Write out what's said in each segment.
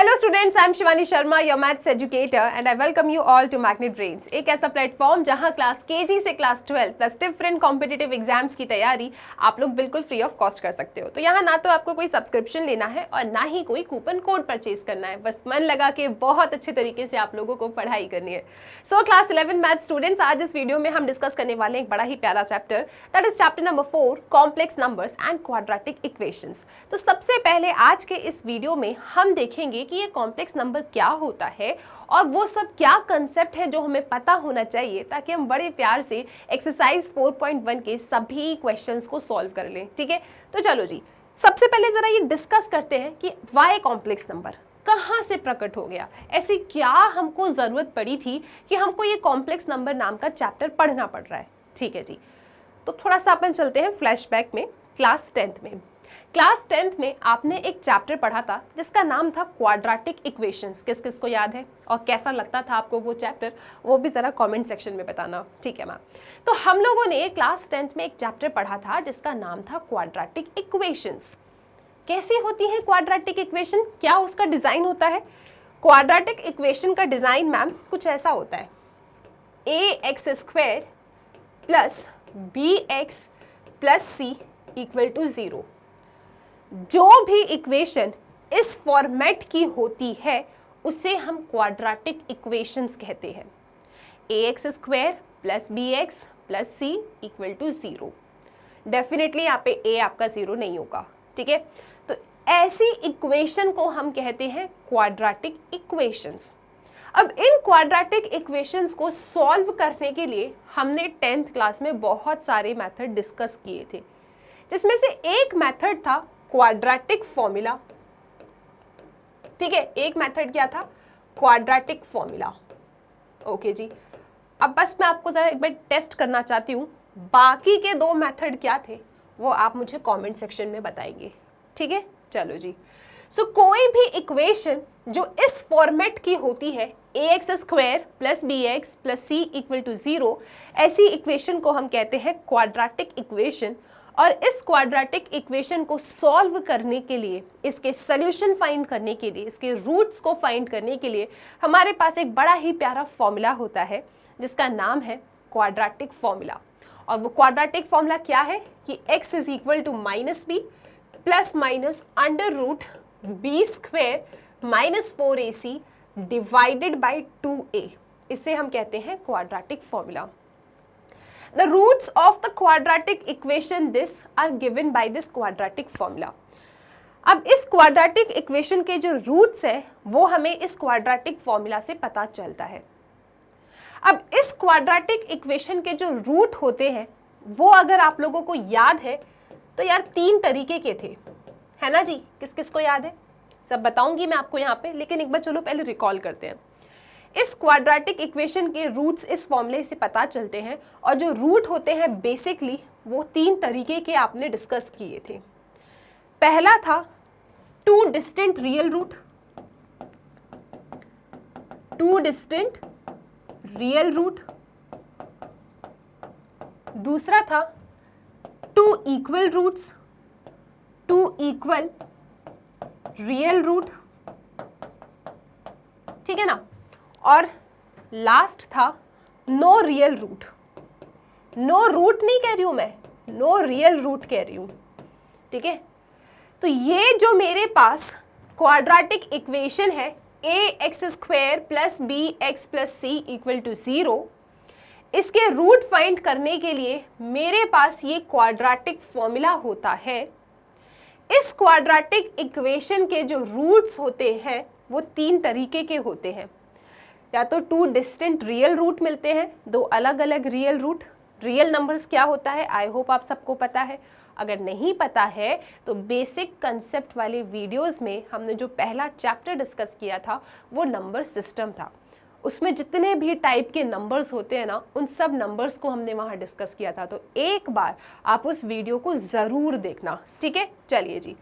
Hello students, I am Shivani Sharma, your maths educator, and I welcome you all to Magnet Brains, एक ऐसा platform जहां class KG से class 12 plus different competitive exams की तैयारी आप लोग बिल्कुल फ्री ऑफ कॉस्ट कर सकते हो। तो यहाँ ना तो आपको कोई सब्सक्रिप्शन लेना है और ना ही कोई कूपन कोड परचेज करना है, बस मन लगा के बहुत अच्छे तरीके से आप लोगों को पढ़ाई करनी है। सो क्लास 11 मैथ स्टूडेंट्स, आज इस वीडियो में हम डिस्कस करने वाले हैं एक बड़ा ही प्यारा chapter, that is chapter number 4, complex numbers and quadratic equations. तो सबसे पहले आज के इस वीडियो में हम देखेंगे कि ये कॉम्प्लेक्स नंबर क्या होता है और वो सब क्या कंसेप्ट है जो हमें पता होना चाहिए, ताकि हम बड़े प्यार से एक्सरसाइज 4.1 के सभी क्वेश्चंस को सॉल्व कर लें। ठीक है, तो चलो जी, सबसे पहले जरा ये डिस्कस करते हैं कि वाई कॉम्प्लेक्स नंबर कहाँ से प्रकट हो गया, ऐसी क्या हमको जरूरत पड़ी थी कि हमको ये कॉम्प्लेक्स नंबर नाम का चैप्टर पढ़ना पड़ रहा है। ठीक है जी, तो थोड़ा सा अपन चलते हैं फ्लैशबैक में। क्लास 10th में आपने एक चैप्टर पढ़ा था जिसका नाम था क्वाड्रेटिक इक्वेशंस। किस किस को याद है और कैसा लगता था आपको वो चैप्टर, वो भी जरा कमेंट सेक्शन में बताना। ठीक है मैम, तो हम लोगों ने क्लास 10th में एक चैप्टर पढ़ा था जिसका नाम था क्वाड्रेटिक इक्वेशंस। कैसी होती है क्वाड्रेटिक इक्वेशन, क्या उसका डिजाइन होता है? क्वाड्रेटिक इक्वेशन का डिजाइन मैम कुछ ऐसा होता है, ax² plus bx plus c equal to 0। जो भी इक्वेशन इस फॉर्मेट की होती है उसे हम क्वाड्रेटिक इक्वेशंस कहते हैं। ax² plus bx plus c equal to 0। Definitely यहाँ पे a आपका 0 नहीं होगा। ठीक है, तो ऐसी इक्वेशन को हम कहते हैं क्वाड्रेटिक इक्वेशंस। अब इन क्वाड्रेटिक इक्वेशंस को सॉल्व करने के लिए हमने 10th क्लास में बहुत सारे मेथड डिस्कस किए थे, जिसमें से एक मेथड था क्वाड्रेटिक फॉर्मूला। ठीक है, एक मेथड क्या था? Quadratic formula. ओके जी, अब बस मैं आपको जरा एक बार टेस्ट करना चाहती हूँ, बाकी के दो मेथड क्या थे वो आप मुझे कमेंट सेक्शन में बताएंगे। ठीक है, चलो जी। सो कोई भी इक्वेशन जो इस फॉर्मेट की होती है, ax² plus bx plus c equal to 0, ऐसी इक्वेशन को हम कहते हैं क्वाड्रेटिक इक्वेशन। और इस क्वाड्रेटिक इक्वेशन को सॉल्व करने के लिए, इसके सॉल्यूशन फाइंड करने के लिए, इसके रूट्स को फाइंड करने के लिए हमारे पास एक बड़ा ही प्यारा फॉर्मूला होता है जिसका नाम है क्वाड्रेटिक फॉर्मूला। और वो क्वाड्रेटिक फॉर्मूला क्या है कि x is equal to -b plus minus under root b² minus 4ac divided by 2a। इसे हम कहते हैं quadratic formula. The roots of the quadratic equation this are given by this quadratic formula. अब इस quadratic equation के जो roots है वो हमें इस quadratic formula से पता चलता है। अब इस quadratic equation के जो root होते हैं वो अगर आप लोगों को याद है तो यार 3 तरीके के थे, है ना जी? किस किस को याद है? सब बताऊंगी मैं आपको यहाँ पे, लेकिन एक बार चलो पहले रिकॉल करते हैं। इस क्वाड्रेटिक इक्वेशन के रूट्स इस फॉर्मूले से पता चलते हैं, और जो रूट होते हैं बेसिकली वो 3 तरीके के आपने डिस्कस किए थे। पहला था 2 distinct real root, 2 distinct real root. दूसरा था 2 equal roots, 2 equal real root. ठीक है ना? और लास्ट था no real root. No root नहीं कह रही हूं मैं, नो रियल रूट कह रही हूं। ठीक है, तो ये जो मेरे पास क्वाड्रेटिक इक्वेशन है ax² plus bx plus c equal to 0, इसके रूट फाइंड करने के लिए मेरे पास ये क्वाड्रेटिक फॉर्मूला होता है। इस क्वाड्रेटिक इक्वेशन के जो रूट्स होते हैं वो 3 तरीके के होते हैं। या तो 2 डिस्टिंक्ट रियल रूट मिलते हैं, 2 अलग अलग रियल रूट। रियल नंबर्स क्या होता है आई होप आप सबको पता है। अगर नहीं पता है तो बेसिक कंसेप्ट वाले वीडियोस में हमने जो पहला चैप्टर डिस्कस किया था वो नंबर सिस्टम था। उसमें जितने भी टाइप के नंबर्स होते हैं ना, उन सब नंबर्स को हमने वहाँ डिस्कस किया था। तो एक बार आप उस वीडियो को ज़रूर देखना। ठीक है, चलिए जी।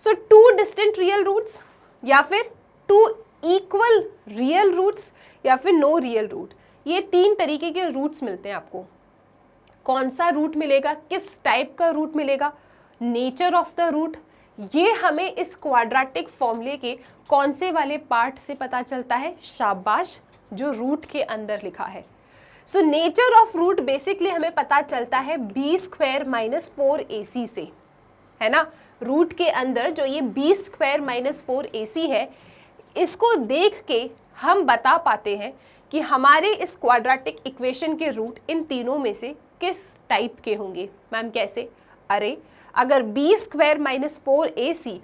सो 2 डिस्टिंक्ट रियल रूट्स, या फिर 2 इक्वल रियल रूट्स, या फिर नो रियल रूट, ये 3 तरीके के रूट्स मिलते हैं आपको। कौन सा रूट मिलेगा, किस टाइप का रूट मिलेगा, नेचर ऑफ द रूट, ये हमें इस क्वाड्रेटिक फॉर्मूले के कौन से वाले पार्ट से पता चलता है? शाबाश, जो रूट के अंदर लिखा है। So nature of root basically हमें पता चलता है b² - 4ac से, है ना। रूट के अंदर जो ये b² - 4ac है, इसको देख के हम बता पाते हैं कि हमारे इस क्वाड्रेटिक इक्वेशन के रूट इन तीनों में से किस टाइप के होंगे। मैम कैसे? अरे अगर b² - 4ac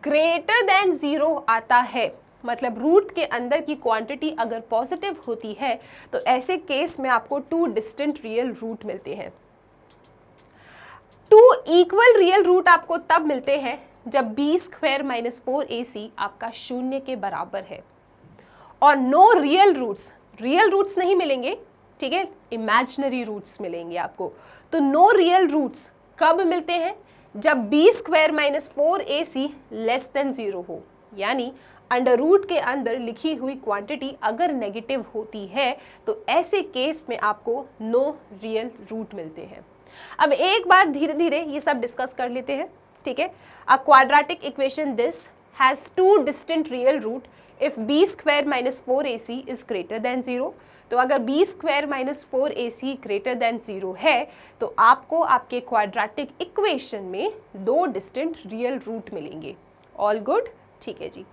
ग्रेटर देन 0 आता है, मतलब रूट के अंदर की क्वांटिटी अगर पॉजिटिव होती है, तो ऐसे केस में आपको 2 डिस्टिंक्ट रियल रूट मिलते हैं। 2 इक्वल रियल रूट आपको तब मिलते हैं जब b² - 4ac आपका 0 के बराबर है, और नो रियल रूट्स नहीं मिलेंगे, ठीक है, इमेजिनरी रूट्स मिलेंगे आपको। तो नो रियल रूट्स कब मिलते हैं? जब b² - 4ac लेस देन 0 हो, यानी अंडर रूट के अंदर लिखी हुई क्वांटिटी अगर नेगेटिव होती है, तो ऐसे केस में आपको नो रियल रूट मिलते हैं। अब एक बार धीरे धीरे ये सब डिस्कस कर लेते हैं, ठीक है। A quadratic equation this has 2 distinct real root if b² - 4ac is greater than 0। तो अगर b² - 4ac ग्रेटर देन 0 है, तो आपको आपके क्वाड्रेटिक इक्वेशन में 2 डिस्टिंक्ट रियल रूट मिलेंगे। ऑल गुड, ठीक है जी।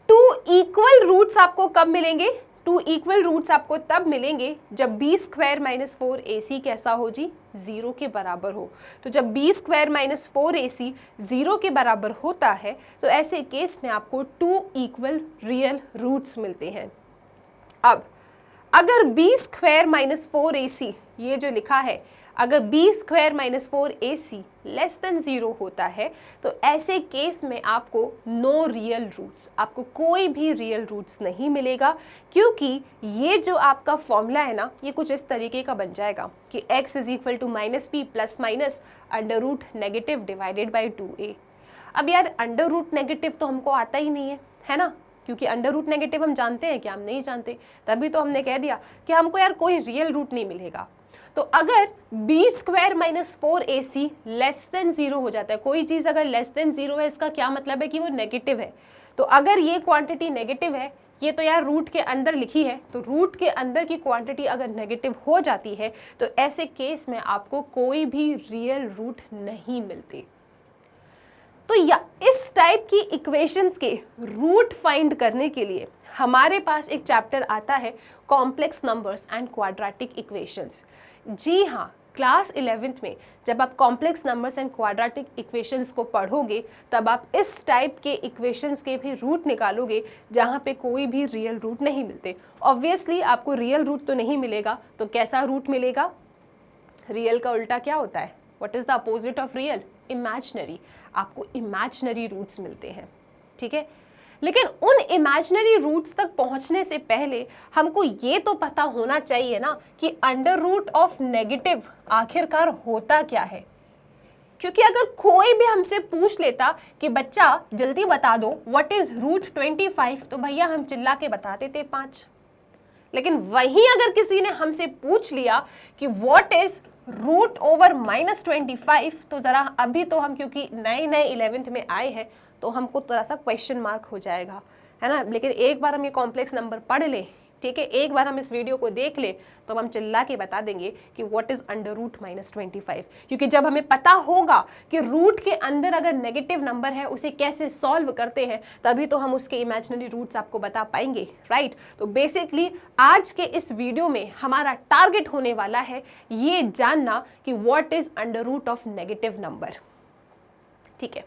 2 इक्वल रूट्स आपको कब मिलेंगे? 2 इक्वल रूट्स आपको तब मिलेंगे जब b² - 4ac कैसा हो जी? 0 के बराबर हो। तो जब b² - 4ac 0 के बराबर होता है, तो ऐसे केस में आपको 2 इक्वल रियल रूट्स मिलते हैं। अब अगर b² - 4ac ये जो लिखा है, अगर b² - 4ac लेस देन 0 होता है, तो ऐसे केस में आपको नो रियल रूट्स, आपको कोई भी रियल रूट्स नहीं मिलेगा, क्योंकि ये जो आपका फॉर्मूला है ना, ये कुछ इस तरीके का बन जाएगा कि x = -p plus minus under root negative divided by 2a। अब यार अंडर रूट नेगेटिव तो हमको आता ही नहीं है ना, क्योंकि अंडर रूट नेगेटिव हम जानते हैं क्या? हम नहीं जानते, तभी तो हमने कह दिया कि हमको यार कोई रियल रूट नहीं मिलेगा। तो अगर b² - 4ac लेस देन 0 हो जाता है, कोई चीज़ अगर लेस देन 0 है, इसका क्या मतलब है कि वो नेगेटिव है। तो अगर ये क्वांटिटी नेगेटिव है, ये तो यार रूट के अंदर लिखी है, तो रूट के अंदर की क्वांटिटी अगर नेगेटिव हो जाती है, तो ऐसे केस में आपको कोई भी रियल रूट नहीं मिलते। तो या इस टाइप की इक्वेशंस के रूट फाइंड करने के लिए हमारे पास एक चैप्टर आता है complex numbers and quadratic equations. जी हाँ, क्लास 11th में जब आप complex numbers and quadratic equations को पढ़ोगे, तब आप इस टाइप के इक्वेशंस के भी रूट निकालोगे जहाँ पे कोई भी रियल रूट नहीं मिलते। ऑब्वियसली आपको रियल रूट तो नहीं मिलेगा, तो कैसा रूट मिलेगा? रियल का उल्टा क्या होता है? What is the opposite of real? Imaginary. आपको इमेजिनरी रूट्स मिलते हैं, ठीक है। लेकिन उन इमेजिनरी रूट्स तक पहुंचने से पहले हमको ये तो पता होना चाहिए ना कि अंडर रूट ऑफ नेगेटिव आखिरकार होता क्या है। क्योंकि अगर कोई भी हमसे पूछ लेता कि बच्चा जल्दी बता दो व्हाट इज रूट 25, तो भैया हम चिल्ला के बता देते 5। लेकिन वहीं अगर किसी ने हमसे पूछ लिया कि व्हाट इज रूट ओवर -25, तो ज़रा अभी तो हम क्योंकि नए 11th में आए हैं, तो हमको थोड़ा सा क्वेश्चन मार्क हो जाएगा, है ना। लेकिन एक बार हम ये कॉम्प्लेक्स नंबर पढ़ लें, ठीक है, एक बार हम इस वीडियो को देख लें, तो हम चिल्ला के बता देंगे कि व्हाट इज अंडर रूट -25। क्योंकि जब हमें पता होगा कि रूट के अंदर अगर नेगेटिव नंबर है उसे कैसे सॉल्व करते हैं, तभी तो हम उसके इमेजिनरी रूट्स आपको बता पाएंगे, राइट। तो बेसिकली आज के इस वीडियो में हमारा टारगेट होने वाला है ये जानना कि what is under root of negative number, ठीक है।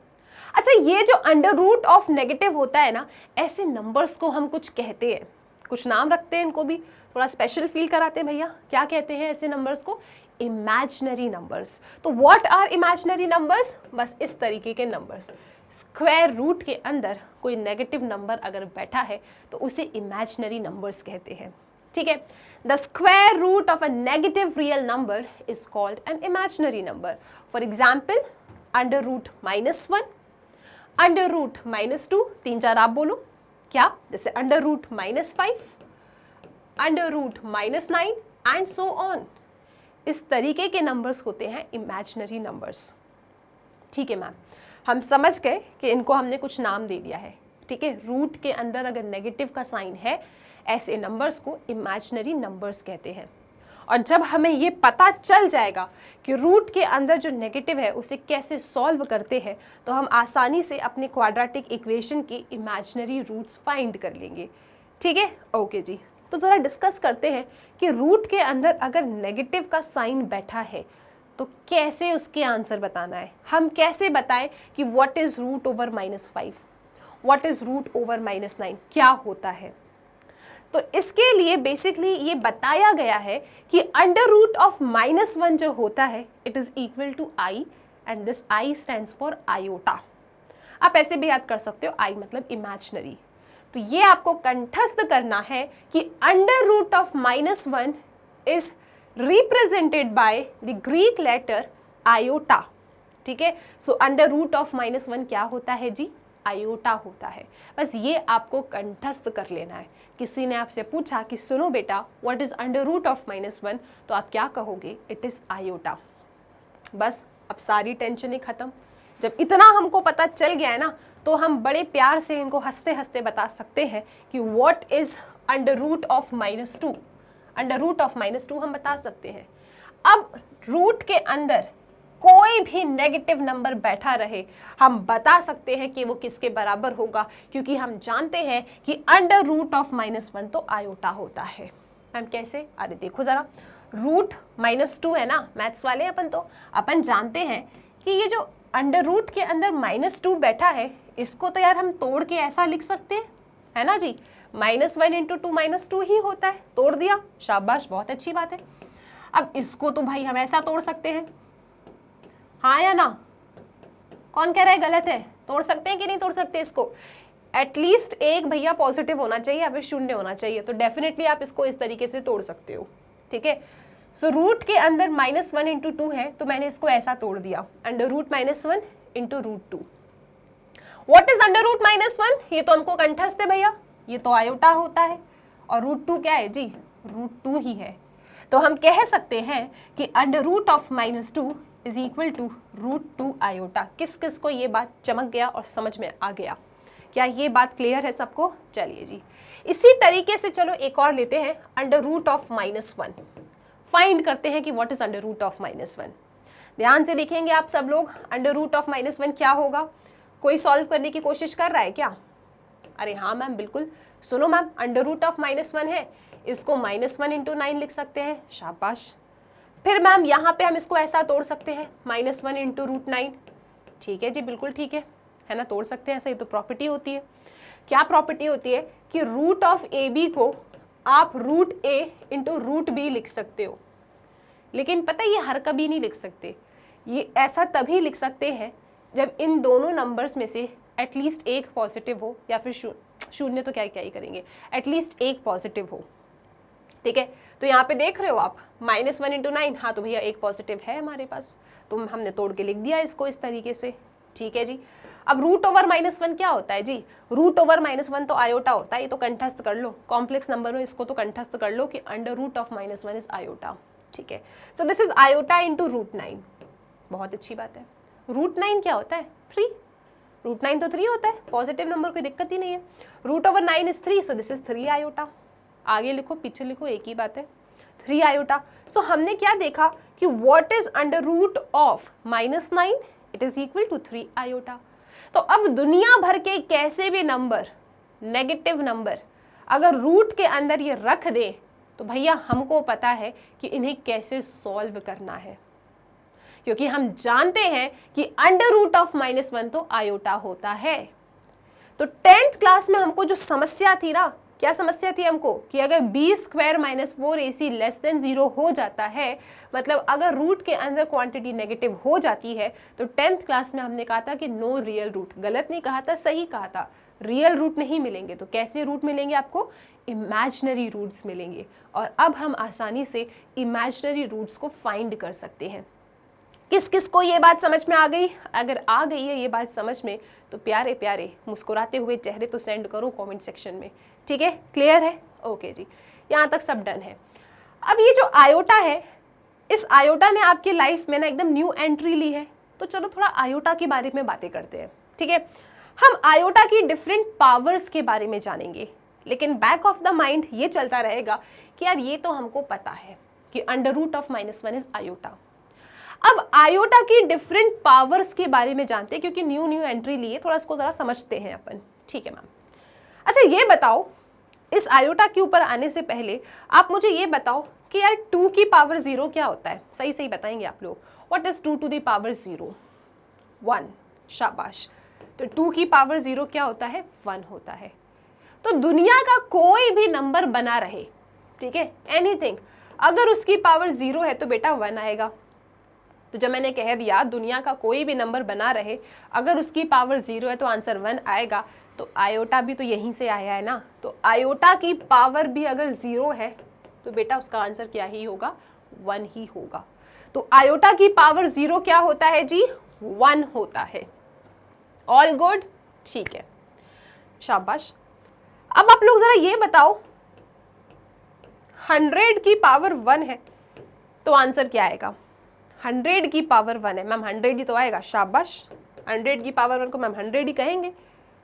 अच्छा, ये जो अंडर रूट ऑफ नेगेटिव होता है ना, ऐसे नंबर्स को हम कुछ कहते हैं, कुछ नाम रखते हैं, इनको भी थोड़ा स्पेशल फील कराते हैं। भैया क्या कहते हैं ऐसे नंबर्स को? Imaginary numbers. तो व्हाट आर इमेजिनरी नंबर्स? बस इस तरीके के नंबर्स। स्क्वायर रूट के अंदर कोई नेगेटिव नंबर अगर बैठा है तो उसे इमेजिनरी नंबर्स कहते हैं, ठीक है। The square root of a negative real number is called an imaginary number. For example, under root -1, under root -2, 3-4 आप बोलो क्या? जैसे under root -5, under root -9 and so on. इस तरीके के नंबर्स होते हैं इमेजिनरी नंबर्स, ठीक है मैम। हम समझ गए कि इनको हमने कुछ नाम दे दिया है, ठीक है। रूट के अंदर अगर नेगेटिव का साइन है, ऐसे नंबर्स को इमेजिनरी नंबर्स कहते हैं। और जब हमें ये पता चल जाएगा कि रूट के अंदर जो नेगेटिव है उसे कैसे सॉल्व करते हैं, तो हम आसानी से अपने क्वाड्रेटिक इक्वेशन के इमेजिनरी रूट्स फाइंड कर लेंगे, ठीक है। ओके जी, तो ज़रा डिस्कस करते हैं कि रूट के अंदर अगर नेगेटिव का साइन बैठा है तो कैसे उसके आंसर बताना है। हम कैसे बताएं कि what is root over -5, what is root over -9, क्या होता है। तो इसके लिए बेसिकली ये बताया गया है कि अंडर रूट ऑफ -1 जो होता है it is equal to i, and this i stands for iota. आप ऐसे भी याद कर सकते हो, आई मतलब इमेजिनरी। तो ये आपको कंठस्थ करना है कि under root of -1 is represented by the Greek letter iota, ठीक है। सो अंडर रूट ऑफ -1 क्या होता है जी, आयोटा होता है। बस ये आपको कंठस्थ कर लेना है। किसी ने आपसे पूछा कि सुनो बेटा what is under root of -1, तो आप क्या कहोगे, इट इज आयोटा। बस अब सारी टेंशन खत्म। जब इतना हमको पता चल गया है ना, तो हम बड़े प्यार से इनको हंसते हंसते बता सकते हैं कि what is under root of -2। Under root of -2 हम बता सकते हैं। अब रूट के अंदर कोई भी नेगेटिव नंबर बैठा रहे, हम बता सकते हैं कि वो किसके बराबर होगा, क्योंकि हम जानते हैं कि अंडर रूट ऑफ -1 तो आयोटा होता है। मैम कैसे, अरे देखो जरा, रूट -2 है ना, मैथ्स वाले अपन जानते हैं कि ये जो अंडर रूट के अंदर -2 बैठा है, इसको तो यार हम तोड़ के ऐसा लिख सकते हैं, है ना जी, -1 × 2 -2 ही होता है। तोड़ दिया, शाबाश, बहुत अच्छी बात है। अब इसको तो भाई हम ऐसा तोड़ सकते हैं, हाँ या ना, कौन कह रहा है गलत है, तोड़ सकते हैं कि नहीं तोड़ सकते इसको। एटलीस्ट एक भैया पॉजिटिव होना चाहिए या फिर शून्य होना चाहिए, तो डेफिनेटली आप इसको इस तरीके से तोड़ सकते हो, ठीक है। सो रूट के अंदर -1 × 2 है, तो मैंने इसको ऐसा तोड़ दिया, under root -1 × √2। What is under root -1, ये तो हमको कंठस्थ है भैया, ये तो आयोटा होता है, और √2 क्या है जी, √2 ही है। तो हम कह सकते हैं कि under root of -2 is equal to √2 iota. किस किस को ये बात चमक गया और समझ में आ गया, क्या ये बात क्लियर है सबको? चलिए जी, इसी तरीके से चलो एक और लेते हैं, अंडर रूट ऑफ -1 फाइंड करते हैं कि what is under root of -1। ध्यान से देखेंगे आप सब लोग, अंडर रूट ऑफ -1 क्या होगा। कोई सॉल्व करने की कोशिश कर रहा है क्या? अरे हाँ मैम बिल्कुल, सुनो मैम, अंडर रूट ऑफ -1 है, इसको -1 × 9 लिख सकते हैं, शाबाश। फिर मैम यहाँ पे हम इसको ऐसा तोड़ सकते हैं, -1 × √9, ठीक है जी, बिल्कुल ठीक है ना, तोड़ सकते हैं ऐसा, ही तो प्रॉपर्टी होती है। क्या प्रॉपर्टी होती है कि रूट ऑफ AB को आप √A × √B लिख सकते हो, लेकिन पता है ये हर कभी नहीं लिख सकते। ये ऐसा तभी लिख सकते हैं जब इन दोनों नंबर्स में से एटलीस्ट एक पॉजिटिव हो, या फिर शून्य तो क्या ही करेंगे, एटलीस्ट एक पॉजिटिव हो, ठीक है। तो यहाँ पे देख रहे हो आप, -1 × 9, हाँ तो भैया एक पॉजिटिव है हमारे पास, तो हमने तोड़ के लिख दिया इसको इस तरीके से, ठीक है जी। अब रूट ओवर -1 क्या होता है जी, रूट ओवर -1 तो आयोटा होता है, ये तो कंठस्थ कर लो, कॉम्प्लेक्स नंबर हो इसको तो कंठस्थ कर लो कि under root of -1 is iota, ठीक है। सो दिस इज आयोटा × √9, बहुत अच्छी बात है। √9 क्या होता है, 3, √9 तो 3 होता है, पॉजिटिव नंबर, कोई दिक्कत ही नहीं है। Root over 9 is 3, so this is 3 iota. आगे लिखो पीछे लिखो, एक ही बात है, 3 आयोटा। सो हमने क्या देखा कि what is under root of -9, it is equal to 3 iota. तो अब दुनिया भर के कैसे भी नंबर, नेगेटिव नंबर, अगर रूट के अंदर ये रख दें तो भैया हमको पता है कि इन्हें कैसे सॉल्व करना है, क्योंकि हम जानते हैं कि अंडर रूट ऑफ -1 तो आयोटा होता है। तो 10th क्लास में हमको जो समस्या थी ना, क्या समस्या थी हमको, कि अगर b² - 4ac < 0 हो जाता है, मतलब अगर रूट के अंदर क्वांटिटी नेगेटिव हो जाती है, तो 10th क्लास में हमने कहा था कि नो रियल रूट, गलत नहीं कहा था, सही कहा था, रियल रूट नहीं मिलेंगे। तो कैसे रूट मिलेंगे आपको, इमेजिनरी रूट्स मिलेंगे। और अब हम आसानी से इमेजिनरी रूट्स को फाइंड कर सकते हैं। किस किस को ये बात समझ में आ गई? अगर आ गई है ये बात समझ में, तो प्यारे प्यारे मुस्कुराते हुए चेहरे तो सेंड करो कमेंट सेक्शन में, ठीक है, क्लियर है? ओके जी, यहाँ तक सब डन है। अब ये जो आयोटा है, इस आयोटा ने आपकी लाइफ में ना एकदम न्यू एंट्री ली है, तो चलो थोड़ा आयोटा के बारे में बातें करते हैं, ठीक है। हम आयोटा की डिफरेंट पावर्स के बारे में जानेंगे, लेकिन बैक ऑफ द माइंड ये चलता रहेगा कि यार ये तो हमको पता है कि under root of -1 is iota. अब आयोटा की डिफरेंट पावर्स के बारे में जानते हैं, क्योंकि न्यू एंट्री लिए, थोड़ा इसको जरा समझते हैं अपन, ठीक है मैम। अच्छा ये बताओ, इस आयोटा के ऊपर आने से पहले आप मुझे ये बताओ कि यार 2 की पावर 0 क्या होता है? सही सही बताएंगे आप लोग। What is 2 to the power 0? 1। शाबाश। तो 2 की पावर 0 क्या होता है? 1 होता है। तो दुनिया का कोई भी नंबर बना रहे, ठीक है, एनीथिंग, अगर उसकी पावर 0 है तो बेटा 1 आएगा। तो जब मैंने कह दिया दुनिया का कोई भी नंबर बना रहे, अगर उसकी पावर 0 है तो आंसर 1 आएगा, तो आयोटा भी तो यहीं से आया है ना। तो आयोटा की पावर भी अगर 0 है तो बेटा उसका आंसर क्या ही होगा? 1 ही होगा। तो आयोटा की पावर 0 क्या होता है जी? 1 होता है। ऑल गुड, ठीक है, शाबाश। अब आप लोग जरा ये बताओ, 100 की पावर 1 है तो आंसर क्या आएगा? 100 की पावर 1 है मैम, 100 ही तो आएगा। शाबाश, 100 की पावर 1 को मैम 100 ही कहेंगे।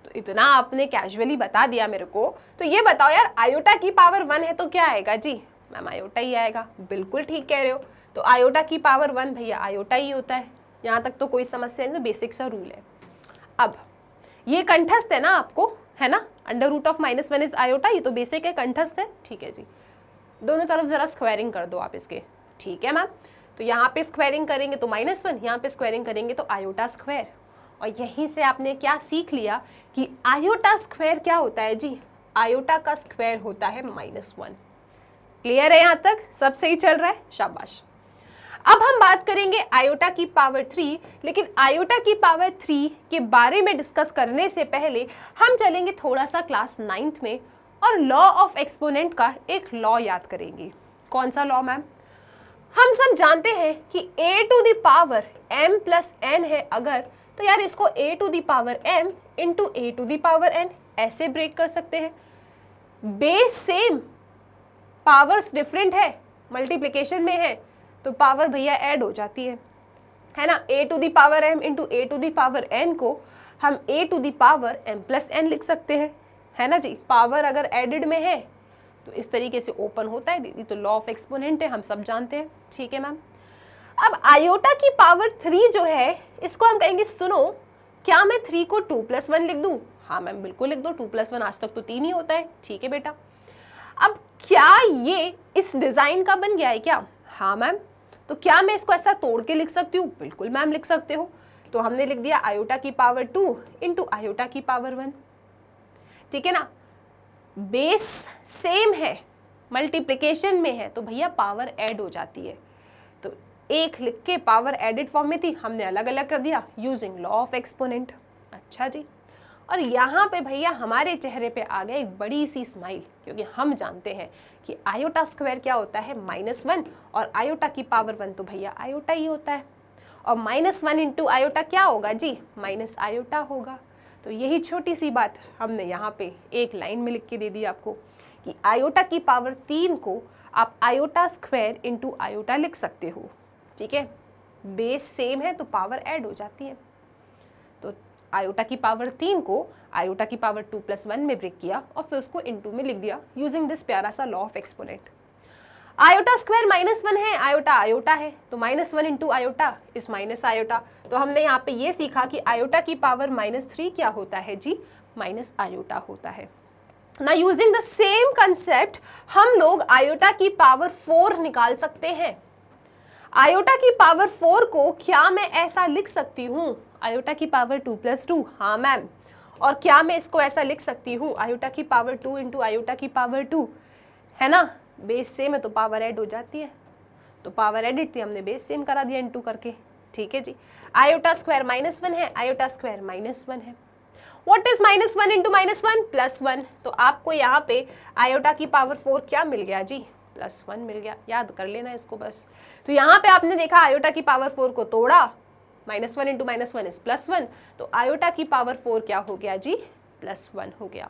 तो इतना आपने कैजुअली बता दिया मेरे को, तो ये बताओ यार आयोटा की पावर 1 है तो क्या आएगा जी? मैम आयोटा ही आएगा। बिल्कुल ठीक कह रहे हो। तो आयोटा की पावर 1 भैया आयोटा ही होता है। यहाँ तक तो कोई समस्या नहीं, बेसिक सा रूल है। अब ये कंठस्थ है ना आपको, है ना, under root of -1 is iota, ये तो बेसिक है, कंठस्थ है, ठीक है जी। दोनों तरफ जरा स्क्वायरिंग कर दो आप इसके, ठीक है मैम। तो यहाँ पे स्क्वायरिंग करेंगे तो -1, यहाँ पे स्क्वायरिंग करेंगे तो आयोटा स्क्वायर। और यहीं से आपने क्या सीख लिया कि आयोटा स्क्वायर क्या होता है जी? आयोटा का स्क्वायर होता है -1। क्लियर है? यहाँ तक सब सही चल रहा है? शाबाश। अब हम बात करेंगे आयोटा की पावर 3, लेकिन आयोटा की पावर 3 के बारे में डिस्कस करने से पहले हम चलेंगे थोड़ा सा क्लास 9th में और लॉ ऑफ एक्सपोनेंट का एक लॉ याद करेंगे। कौन सा लॉ मैम? हम सब जानते हैं कि a to the power m plus n है अगर, तो यार इसको a to the power m into a to the power n ऐसे ब्रेक कर सकते हैं। बेस सेम, पावर्स डिफरेंट है, मल्टीप्लिकेशन में है, तो पावर भैया ऐड हो जाती है ना। a to the power m into a to the power n को हम a to the power m plus n लिख सकते हैं, है ना जी। पावर अगर एडेड में है तो इस तरीके से ओपन होता है दीदी, तो लॉ ऑफ एक्सपोनेंट है, हम सब जानते हैं, ठीक है मैम। अब आयोटा की पावर 3 जो है, इसको हम कहेंगे, सुनो, क्या मैं 3 को 2 + 1 लिख दूं? हाँ मैम बिल्कुल लिख दो, 2 + 1 आज तक तो 3 ही होता है, ठीक है बेटा। अब क्या ये इस डिजाइन का बन गया है क्या? हाँ मैम। तो क्या मैं इसको ऐसा तोड़ के लिख सकती हूँ? बिल्कुल मैम लिख सकते हो। तो हमने लिख दिया आयोटा की पावर 2 इंटू आयोटा की पावर 1, ठीक है ना। बेस सेम है, मल्टीप्लिकेशन में है, तो भैया पावर ऐड हो जाती है। तो एक लिख के पावर एडिड फॉर्म में थी, हमने अलग अलग कर दिया यूजिंग लॉ ऑफ एक्सपोनेंट। अच्छा जी। और यहाँ पे भैया हमारे चेहरे पे आ गया एक बड़ी सी स्माइल, क्योंकि हम जानते हैं कि आयोटा स्क्वायर क्या होता है? -1, और आयोटा की पावर 1 तो भैया आयोटा ही होता है। और -1 इंटू आयोटा क्या होगा जी? माइनस आयोटा होगा। तो यही छोटी सी बात हमने यहाँ पे एक लाइन में लिख के दे दी आपको कि आयोटा की पावर 3 को आप आयोटा स्क्वायर इंटू आयोटा लिख सकते हो, ठीक है। बेस सेम है तो पावर ऐड हो जाती है। तो आयोटा की पावर 3 को आयोटा की पावर 2 + 1 में ब्रेक किया और फिर उसको इंटू में लिख दिया यूजिंग दिस प्यारा सा law of exponent. Iota square -1 है, आयोटा आयोटा है, तो -1 इंटू आयोटा इस माइनस आयोटा। तो हमने यहाँ पे ये सीखा कि आयोटा की पावर -3 क्या होता है जी? माइनस आयोटा होता है ना। यूजिंग द सेम कंसेप्ट हम लोग आयोटा की पावर 4 निकाल सकते हैं। आयोटा की पावर 4 को क्या मैं ऐसा लिख सकती हूँ? आयोटा की पावर 2 + 2, हाँ मैम। और क्या मैं इसको ऐसा लिख सकती हूँ? आयोटा की पावर 2 इंटू आयोटा की पावर 2, है ना। बेस सेम है तो पावर ऐड हो जाती है, तो पावर एडिट थी, हमने बेस सेम करा दिया इंटू करके, ठीक है जी। आयोटा स्क्वायर -1 है, आयोटा स्क्वायर -1 है। What is -1 into -1? +1। तो आपको यहाँ पे आयोटा की पावर 4 क्या मिल गया जी? +1 मिल गया। याद कर लेना इसको बस। तो यहाँ पे आपने देखा आयोटा की पावर 4 को तोड़ा, -1 इंटू -1 इज +1, तो आयोटा की पावर 4 क्या हो गया जी? +1 हो गया।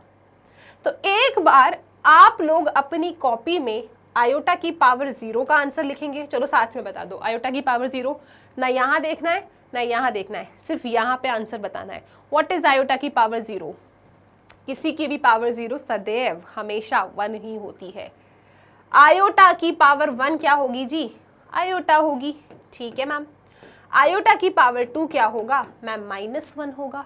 तो एक बार आप लोग अपनी कॉपी में आयोटा की पावर 0 का आंसर लिखेंगे। चलो साथ में बता दो, आयोटा की पावर 0 ना यहाँ देखना है नहीं, यहाँ देखना है, सिर्फ यहाँ पे आंसर बताना है। व्हाट इज आयोटा की पावर 0? किसी की भी पावर 0 सदैव हमेशा 1 ही होती है। आयोटा की पावर 1 क्या होगी जी? आयोटा होगी, ठीक है मैम। आयोटा की पावर 2 क्या होगा मैम? -1 होगा।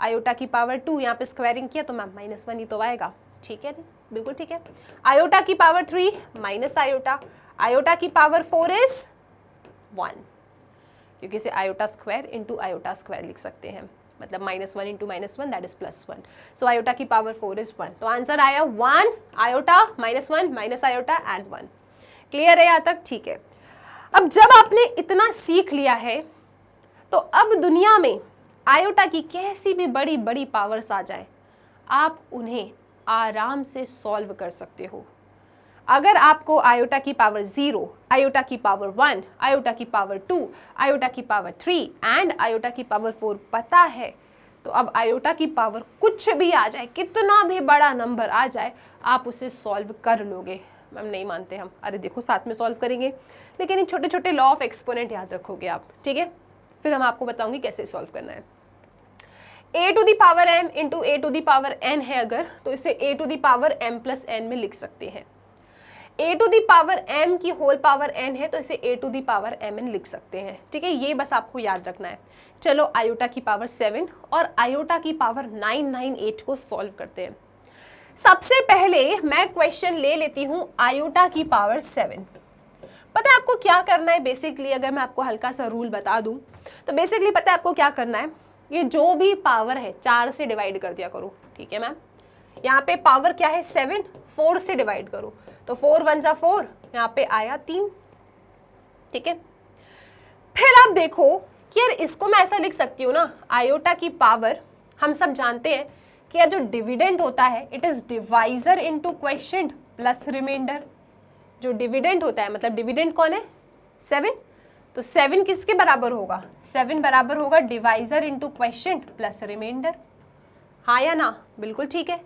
आयोटा की पावर 2, यहाँ पे स्क्वायरिंग किया तो मैम -1 ही तो आएगा, ठीक है, बिल्कुल ठीक है। आयोटा की पावर 3 माइनस आयोटा, आयोटा की पावर 4 इज 1, क्योंकि इसे iota square into iota square लिख सकते हैं, मतलब -1 into -1 that is +1। So iota की पावर 4 इज 1, तो आंसर आया 1 iota -1 minus iota and 1। Clear है यहाँ तक? ठीक है। अब जब आपने इतना सीख लिया है तो अब दुनिया में आयोटा की कैसी भी बड़ी बड़ी पावर्स आ जाए, आप उन्हें आराम से सॉल्व कर सकते हो। अगर आपको आयोटा की पावर 0, आयोटा की पावर 1, आयोटा की पावर 2, आयोटा की पावर 3 एंड आयोटा की पावर 4 पता है, तो अब आयोटा की पावर कुछ भी आ जाए, कितना भी बड़ा नंबर आ जाए, आप उसे सॉल्व कर लोगे। मैम नहीं मानते हम, अरे देखो साथ में सॉल्व करेंगे, लेकिन इन छोटे छोटे लॉ ऑफ एक्सपोनेंट याद रखोगे आप, ठीक है। फिर हम आपको बताऊंगी कैसे सॉल्व करना है। a to the power m into a to the power n है अगर, तो इसे a to the power m plus n में लिख सकते हैं। a to the power m की होल पावर n है, तो इसे a to the power mn लिख सकते हैं, ठीक है। ये बस आपको याद रखना है। चलो आयोटा की पावर 7 और आयोटा की पावर 998 को सॉल्व करते हैं। सबसे पहले मैं क्वेश्चन ले लेती हूँ आयोटा की पावर 7। पता है आपको क्या करना है बेसिकली? अगर मैं आपको हल्का सा रूल बता दूं तो बेसिकली पता है आपको क्या करना है, ये जो भी पावर है 4 से डिवाइड कर दिया करो, ठीक है मैम। यहाँ पे पावर क्या है 7, 4 से डिवाइड करो, तो 4 1 जा 4, यहाँ पे आया 3, ठीक है। फिर आप देखो कि यार इसको मैं ऐसा लिख सकती हूँ ना, आयोटा की पावर, हम सब जानते हैं कि यार जो डिविडेंड होता है it is divisor into quotient plus remainder. जो डिविडेंड होता है, मतलब डिविडेंड कौन है 7, तो 7 किसके बराबर होगा? 7 बराबर होगा divisor into quotient plus remainder, हाँ या ना? बिल्कुल ठीक है।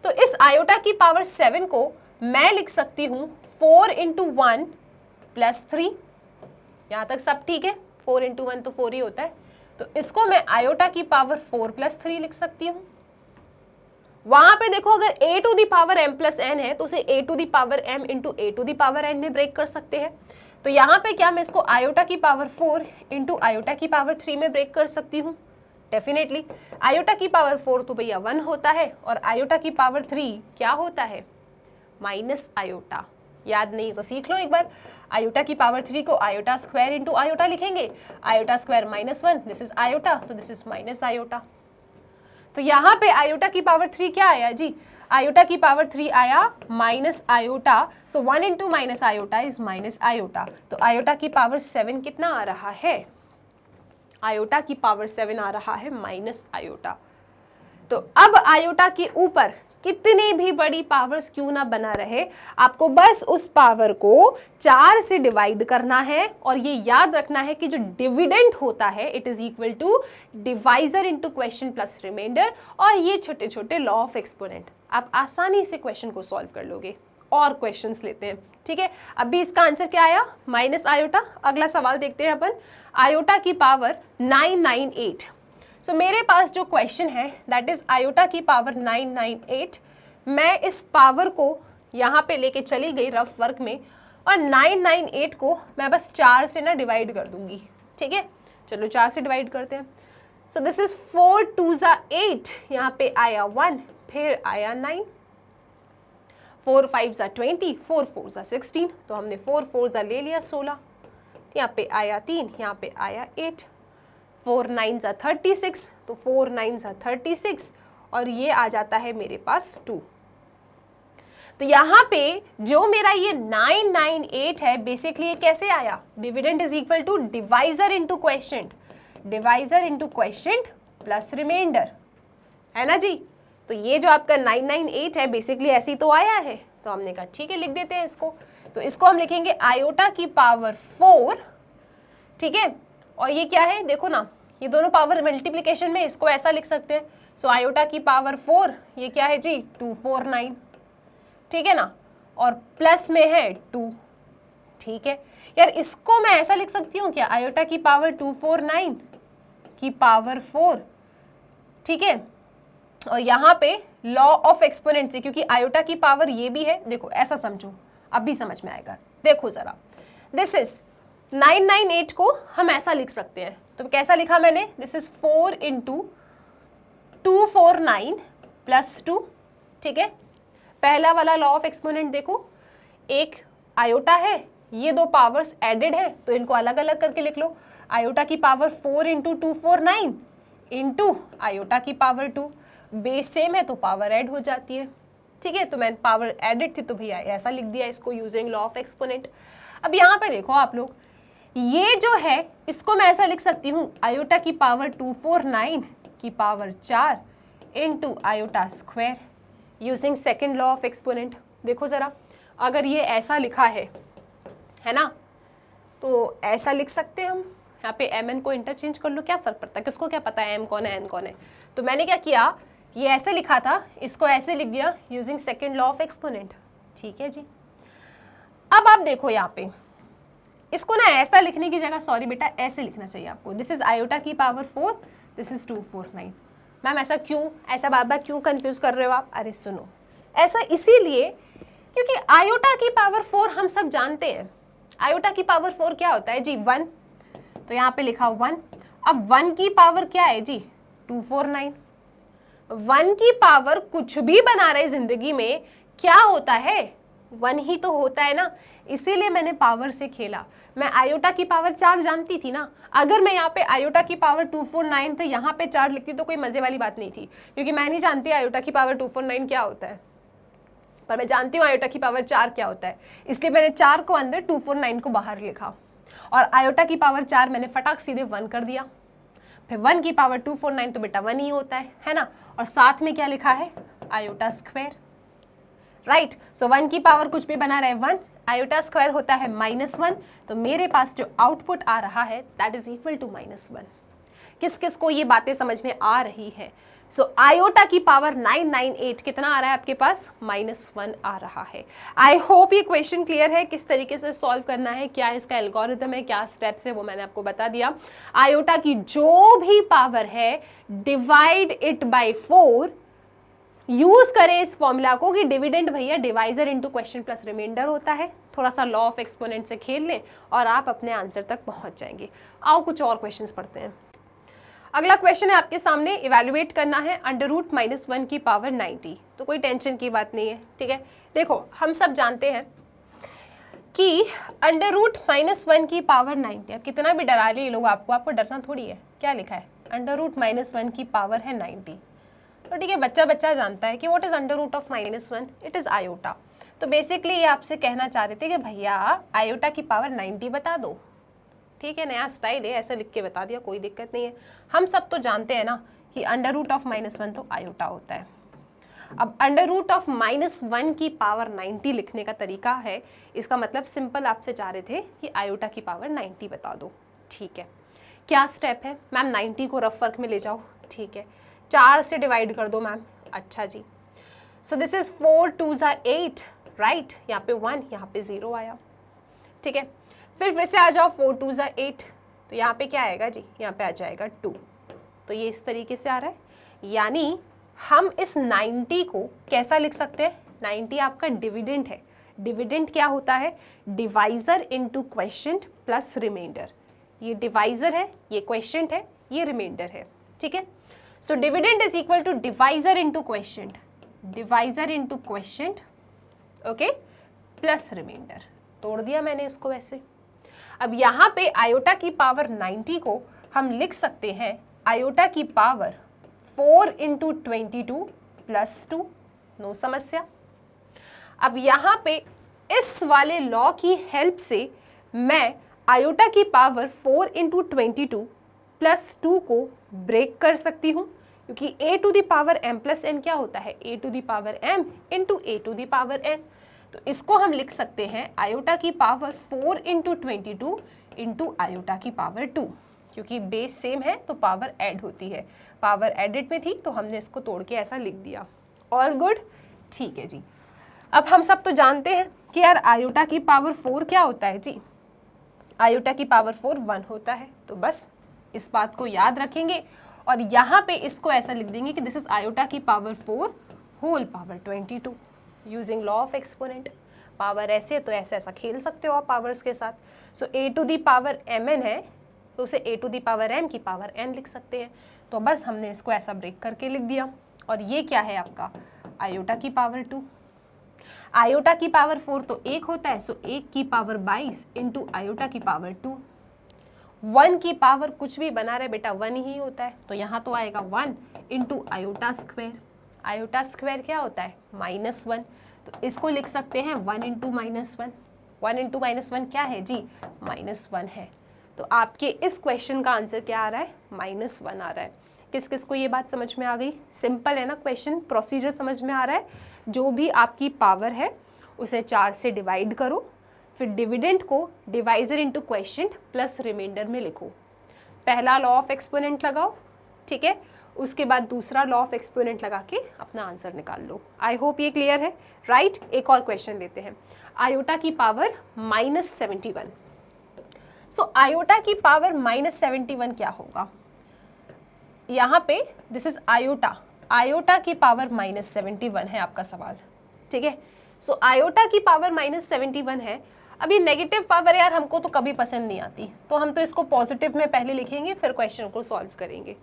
तो इस आयोटा की पावर 7 को मैं लिख सकती हूँ 4 इंटू 1 प्लस 3, यहाँ तक सब ठीक है। 4 इंटू 1 तो 4 ही होता है, तो इसको मैं आयोटा की पावर 4 प्लस 3 लिख सकती हूँ। वहां पे देखो अगर a to the power m plus n है तो उसे a to the power m into a to the power n में ब्रेक कर सकते हैं। तो यहाँ पे क्या मैं इसको आयोटा की पावर 4 इंटू आयोटा की पावर 3 में ब्रेक कर सकती हूँ? डेफिनेटली। आयोटा की पावर 4 तो भैया 1 होता है और आयोटा की पावर 3 क्या होता है? Minus iota. याद नहीं तो सीख लो एक बार। आयोटा की पावर 3 को आयोटा स्क्वायर इंटू आयोटा लिखेंगे, iota square -1, this is iota, तो दिस इज माइनस आयोटा। तो यहाँ पे आयोटा की पावर 3 क्या आया जी? आयोटा की पावर 3 आया minus iota, so 1 into minus iota is minus iota. तो आयोटा की पावर 7 कितना आ रहा है? आयोटा की पावर 7 आ रहा है माइनस आयोटा। तो अब आयोटा के ऊपर कितनी भी बड़ी पावर्स क्यों ना बना रहे, आपको बस उस पावर को 4 से डिवाइड करना है और ये याद रखना है कि जो डिविडेंड होता है it is equal to divisor into quotient plus remainder, और ये छोटे छोटे लॉ ऑफ एक्सपोनेंट आप आसानी से क्वेश्चन को सॉल्व कर लोगे। और क्वेश्चंस लेते हैं, ठीक है। अभी इसका आंसर क्या आया? Minus iota. अगला सवाल देखते हैं अपन, आयोटा की पावर 998। सो मेरे पास जो क्वेश्चन है दैट इज आयोटा की पावर 998। मैं इस पावर को यहाँ पे लेके चली गई रफ वर्क में और 998 को मैं बस 4 से ना डिवाइड कर दूंगी, ठीक है। चलो 4 से डिवाइड करते हैं। सो दिस इज 4 2 जा 8, यहाँ पे आया 1, फिर आया 9, 4 5 जा 20, 4 4 जा 16, तो हमने 4 4 जा ले लिया 16, यहाँ पे आया 3, यहाँ पे आया 8, 4 9 जा 36, तो 4 9 जा 36, और ये आ जाता है मेरे पास 2। तो यहाँ पे जो मेरा ये 998 है बेसिकली ये कैसे आया? Dividend is equal to divisor into quotient, divisor into quotient plus remainder, है ना जी। तो ये जो आपका 998 है बेसिकली ऐसे ही तो आया है, तो हमने कहा ठीक है लिख देते हैं इसको। तो इसको हम लिखेंगे आयोटा की पावर 4, ठीक है। और ये क्या है देखो ना, ये दोनों पावर मल्टीप्लिकेशन में, इसको ऐसा लिख सकते हैं। सो आयोटा की पावर 4 ये क्या है जी? 249, ठीक है ना, और प्लस में है 2, ठीक है यार, इसको मैं ऐसा लिख सकती हूँ क्या, आयोटा की पावर 249 की पावर 4, ठीक है। और यहाँ पे लॉ ऑफ एक्सपोनेंट से, क्योंकि आयोटा की पावर ये भी है, देखो ऐसा समझो, अब भी समझ में आएगा। देखो जरा, दिस इज 998 को हम ऐसा लिख सकते हैं, तो कैसा लिखा मैंने, दिस इज 4 इंटू 249 प्लस 2, ठीक है। पहला वाला लॉ ऑफ एक्सपोनेंट देखो, एक आयोटा है, ये दो पावर्स एडेड है, तो इनको अलग अलग करके लिख लो। आयोटा की पावर 4 इंटू 249 इंटू आयोटा की पावर 2, बेस सेम है तो पावर ऐड हो जाती है, ठीक है। तो मैंने पावर एडेड थी तो भैया ऐसा लिख दिया इसको यूजिंग लॉ ऑफ एक्सपोनेंट। अब यहाँ पे देखो आप लोग, ये जो है इसको मैं ऐसा लिख सकती हूँ, आयोटा की पावर 249 की power 4 into iota square using second law of exponent. देखो ज़रा, अगर ये ऐसा लिखा है ना, तो ऐसा लिख सकते हैं हम, यहाँ पे एम एन को इंटरचेंज कर लो, क्या फ़र्क पड़ता है, किसको क्या पता है एम कौन है एन कौन है। तो मैंने क्या किया, ये ऐसे लिखा था, इसको ऐसे लिख दिया using second law of exponent, ठीक है जी। अब आप देखो यहाँ पे, इसको ना ऐसा लिखने की जगह, सॉरी बेटा, ऐसे लिखना चाहिए आपको, दिस इज आयोटा की पावर 4, दिस इज 249। मैम ऐसा क्यों, ऐसा बार बार क्यों कंफ्यूज कर रहे हो आप, अरे सुनो, ऐसा इसीलिए क्योंकि आयोटा की पावर 4 हम सब जानते हैं, आयोटा की पावर 4 क्या होता है जी, 1, तो यहाँ पे लिखा 1। अब 1 की पावर क्या है जी, 249। 1 की पावर कुछ भी बना रहे जिंदगी में क्या होता है, 1 ही तो होता है ना, इसीलिए मैंने पावर से खेला। मैं आयोटा की पावर 4 जानती थी ना, अगर मैं यहाँ पे आयोटा की पावर 249 पे यहाँ पे 4 लिखती तो कोई मजे वाली बात नहीं थी, क्योंकि मैं नहीं जानती आयोटा की पावर 249 क्या होता है, पर मैं जानती हूँ आयोटा की पावर 4 क्या होता है, इसलिए मैंने 4 को अंदर 249 को बाहर लिखा, और आयोटा की पावर 4 मैंने फटाक सीधे 1 कर दिया। फिर 1 की पावर 249 तो बेटा 1 ही होता है ना, और साथ में क्या लिखा है, आयोटा स्क्वायर, राइट। सो 1 की पावर कुछ भी बना रहे 1, आयोटा स्क्वायर होता है -1, तो मेरे पास जो आउटपुट आ रहा है दैट इज इक्वल टू -1। किस किस को ये बातें समझ में आ रही है। सो आयोटा की पावर 998 कितना आ रहा है आपके पास, -1 आ रहा है। आई होप ये क्वेश्चन क्लियर है, किस तरीके से सॉल्व करना है, क्या इसका एल्गोरिथम है, क्या स्टेप्स है, वो मैंने आपको बता दिया। आयोटा की जो भी पावर है डिवाइड इट बाय 4, यूज करें इस फॉर्मूला को कि डिविडेंड भैया divisor into question plus remainder होता है। थोड़ा सा लॉ ऑफ एक्सपोनेंट से खेल लें और आप अपने आंसर तक पहुंच जाएंगे। आओ कुछ और क्वेश्चंस पढ़ते हैं। अगला क्वेश्चन है आपके सामने, इवैल्यूएट करना है √-1 की पावर 90। तो कोई टेंशन की बात नहीं है, ठीक है। देखो हम सब जानते हैं कि √-1 की पावर 90, अब कितना भी डरा लिए लोग आपको डरना थोड़ी है। क्या लिखा है, √-1 की पावर है 90, तो ठीक है, बच्चा बच्चा जानता है कि what is √-1, it is iota. तो बेसिकली ये आपसे कहना चाह रहे थे कि भैया आयोटा की पावर 90 बता दो, ठीक है, नया स्टाइल है, ऐसा लिख के बता दिया, कोई दिक्कत नहीं है। हम सब तो जानते हैं ना कि √-1 तो आयोटा होता है। अब √-1 की पावर 90 लिखने का तरीका है, इसका मतलब सिंपल आपसे चाह रहे थे कि आयोटा की पावर 90 बता दो, ठीक है। क्या स्टेप है मैम, 90 को रफ वर्क में ले जाओ, ठीक है, 4 से डिवाइड कर दो मैम, अच्छा जी। सो दिस इज 4 2 8, राइट, यहाँ पे 1, यहाँ पे 0 आया, ठीक है। फिर से आ जाओ 4 2 8, तो यहाँ पे क्या आएगा जी, यहाँ पे आ जाएगा 2। तो ये इस तरीके से आ रहा है, यानी हम इस 90 को कैसा लिख सकते हैं, 90 आपका डिविडेंड है। डिविडेंड क्या होता है, divisor into question plus remainder. ये डिवाइजर है, ये क्वेश्चन है, ये रिमाइंडर है, ठीक है। So dividend is equal to divisor into quotient, divisor into quotient, okay, plus remainder. तोड़ दिया मैंने इसको वैसे। अब यहाँ पे आयोटा की पावर 90 को हम लिख सकते हैं आयोटा की पावर 4 इंटू 22 प्लस 2, नो समस्या। अब यहाँ पे इस वाले लॉ की हेल्प से मैं आयोटा की पावर 4 इंटू 22 प्लस 2 को ब्रेक कर सकती हूँ, क्योंकि a to the power m plus n क्या होता है, a to the power m into a to the power n। तो इसको हम लिख सकते हैं आयोटा की पावर 4 इंटू 22 इंटू आयोटा की पावर 2, क्योंकि बेस सेम है तो पावर ऐड होती है, पावर एडिड में थी तो हमने इसको तोड़ के ऐसा लिख दिया। ऑल गुड, ठीक है जी। अब हम सब तो जानते हैं कि यार आयोटा की पावर 4 क्या होता है जी, आयोटा की पावर 4 1 होता है। तो बस इस बात को याद रखेंगे और यहाँ पे इसको ऐसा लिख देंगे कि दिस इज आयोटा की power 4 whole power 22 using law of exponent. Power ऐसे तो ऐसा ऐसा खेल सकते हो आप पावर्स के साथ। So a to the power mn है तो उसे a to the power m की पावर n लिख सकते हैं। तो बस हमने इसको ऐसा ब्रेक करके लिख दिया। और ये क्या है आपका आयोटा की पावर 2। आयोटा की पावर 4 तो 1 होता है, सो 1 की पावर 22 इंटू आयोटा की पावर 2। 1 की पावर कुछ भी बना रहे बेटा 1 ही होता है, तो यहाँ तो आएगा 1 into iota square. Iota square क्या होता है -1, तो इसको लिख सकते हैं 1 इंटू -1। 1 इंटू -1 क्या है जी -1 है। तो आपके इस क्वेश्चन का आंसर क्या आ रहा है -1 आ रहा है। किस किस को ये बात समझ में आ गई? सिंपल है ना क्वेश्चन, प्रोसीजर समझ में आ रहा है। जो भी आपकी पावर है उसे 4 से डिवाइड करो, फिर डिविडेंड को divisor into quotient plus remainder में लिखो। पहला लॉ ऑफ एक्सपोनेंट लगाओ, ठीक है, उसके बाद दूसरा लॉ ऑफ एक्सपोनेंट लगा के अपना आंसर निकाल लो। आई होप ये क्लियर है, राइट। एक और क्वेश्चन लेते हैं, आयोटा की पावर -71। सो आयोटा की पावर -71 क्या होगा? यहाँ पे दिस इज आयोटा, आयोटा की पावर -71 है आपका सवाल, ठीक है। सो आयोटा की पावर -71 है। अब ये नेगेटिव पावर यार हमको तो कभी पसंद नहीं आती, तो हम तो इसको पॉजिटिव में पहले लिखेंगे फिर क्वेश्चन को सॉल्व करेंगे,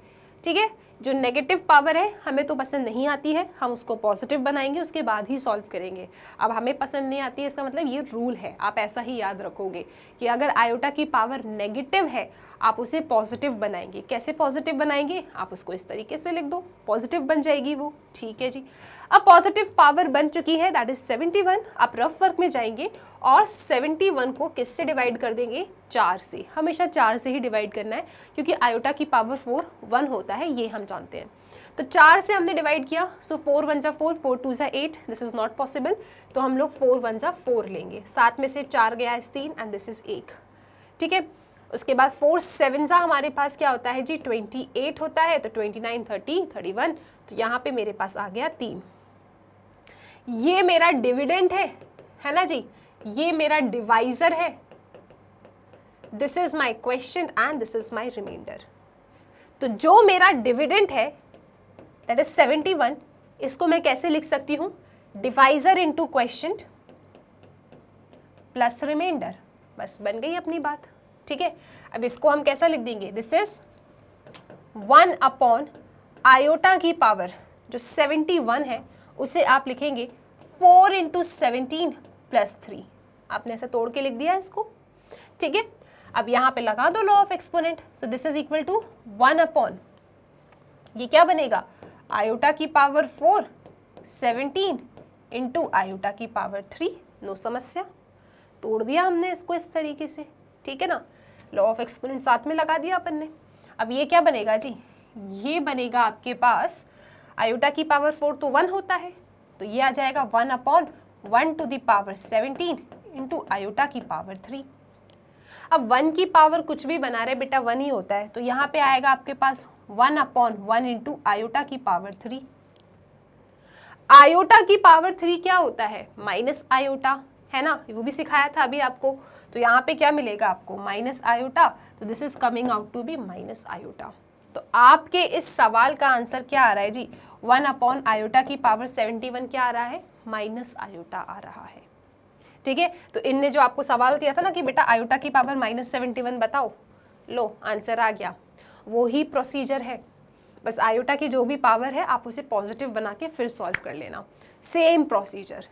ठीक है। जो नेगेटिव पावर है हमें तो पसंद नहीं आती है, हम उसको पॉजिटिव बनाएंगे उसके बाद ही सॉल्व करेंगे। अब हमें पसंद नहीं आती है इसका मतलब ये रूल है, आप ऐसा ही याद रखोगे कि अगर आयोटा की पावर नेगेटिव है आप उसे पॉजिटिव बनाएंगे। कैसे पॉजिटिव बनाएंगे? आप उसको इस तरीके से लिख दो, पॉजिटिव बन जाएगी वो, ठीक है जी। अब पॉजिटिव पावर बन चुकी है, दैट इज 71। आप रफ वर्क में जाएंगे और 71 को किससे डिवाइड कर देंगे? 4 से। हमेशा 4 से ही डिवाइड करना है क्योंकि आयोटा की पावर 4 1 होता है, ये हम जानते हैं। तो 4 से हमने डिवाइड किया, सो 4 1 जा 4, 4 2 जा 8, दिस इज नॉट पॉसिबल, तो हम लोग 4 1 जा 4 लेंगे। 7 में से 4 गया है 3 एंड दिस इज 1, ठीक है। उसके बाद 4 7 जा हमारे पास क्या होता है जी 28 होता है, तो 29 30 31, तो यहाँ पे मेरे पास आ गया 3। ये मेरा डिविडेंड है ना जी, ये मेरा डिवाइजर है। This is my quotient and this is my remainder. तो जो मेरा डिविडेंड है दैट इज 71, इसको मैं कैसे लिख सकती हूँ? Divisor into quotient plus remainder, बस बन गई अपनी बात, ठीक है। अब इसको हम कैसा लिख देंगे? दिस इज 1 अपॉन आयोटा की पावर जो 71 है उसे आप लिखेंगे 4 इंटू 17 प्लस 3। आपने ऐसा तोड़ के लिख दिया इसको, ठीक है। अब यहाँ पे लगा दो law of exponent, so this is equal to 1 upon, ये क्या बनेगा? आयोटा की पावर 4 17 इंटू आयोटा की पावर 3। नो समस्या, तोड़ दिया हमने इसको इस तरीके से, ठीक है ना। लॉ ऑफ एक्सपोनेंट साथ में लगा दिया अपन ने। अब ये क्या बनेगा जी? ये बनेगा आपके पास आयोटा की पावर 4 तो 1 होता है, तो ये आ जाएगा 1 upon 1 to the power 17 into iota की पावर 3। अब 1 की पावर कुछ भी बना रहे बेटा 1 ही होता है, तो यहाँ पे आएगा आपके पास 1 अपॉन 1 इंटू आयोटा की पावर 3। आयोटा की पावर 3 क्या होता है? माइनस आयोटा, है ना, वो भी सिखाया था अभी आपको। तो यहाँ पे क्या मिलेगा आपको? माइनस आयोटा, तो this is coming out to be minus iota. तो आपके इस सवाल का आंसर क्या आ रहा है जी? 1 अपॉन आयोटा की पावर 71 क्या आ रहा है? माइनस आयोटा आ रहा है, ठीक है। तो इनने जो आपको सवाल दिया था ना कि बेटा आयोटा की पावर -71 बताओ, लो आंसर आ गया। वो ही प्रोसीजर है, बस आयोटा की जो भी पावर है आप उसे पॉजिटिव बना के फिर सॉल्व कर लेना, सेम प्रोसीजर।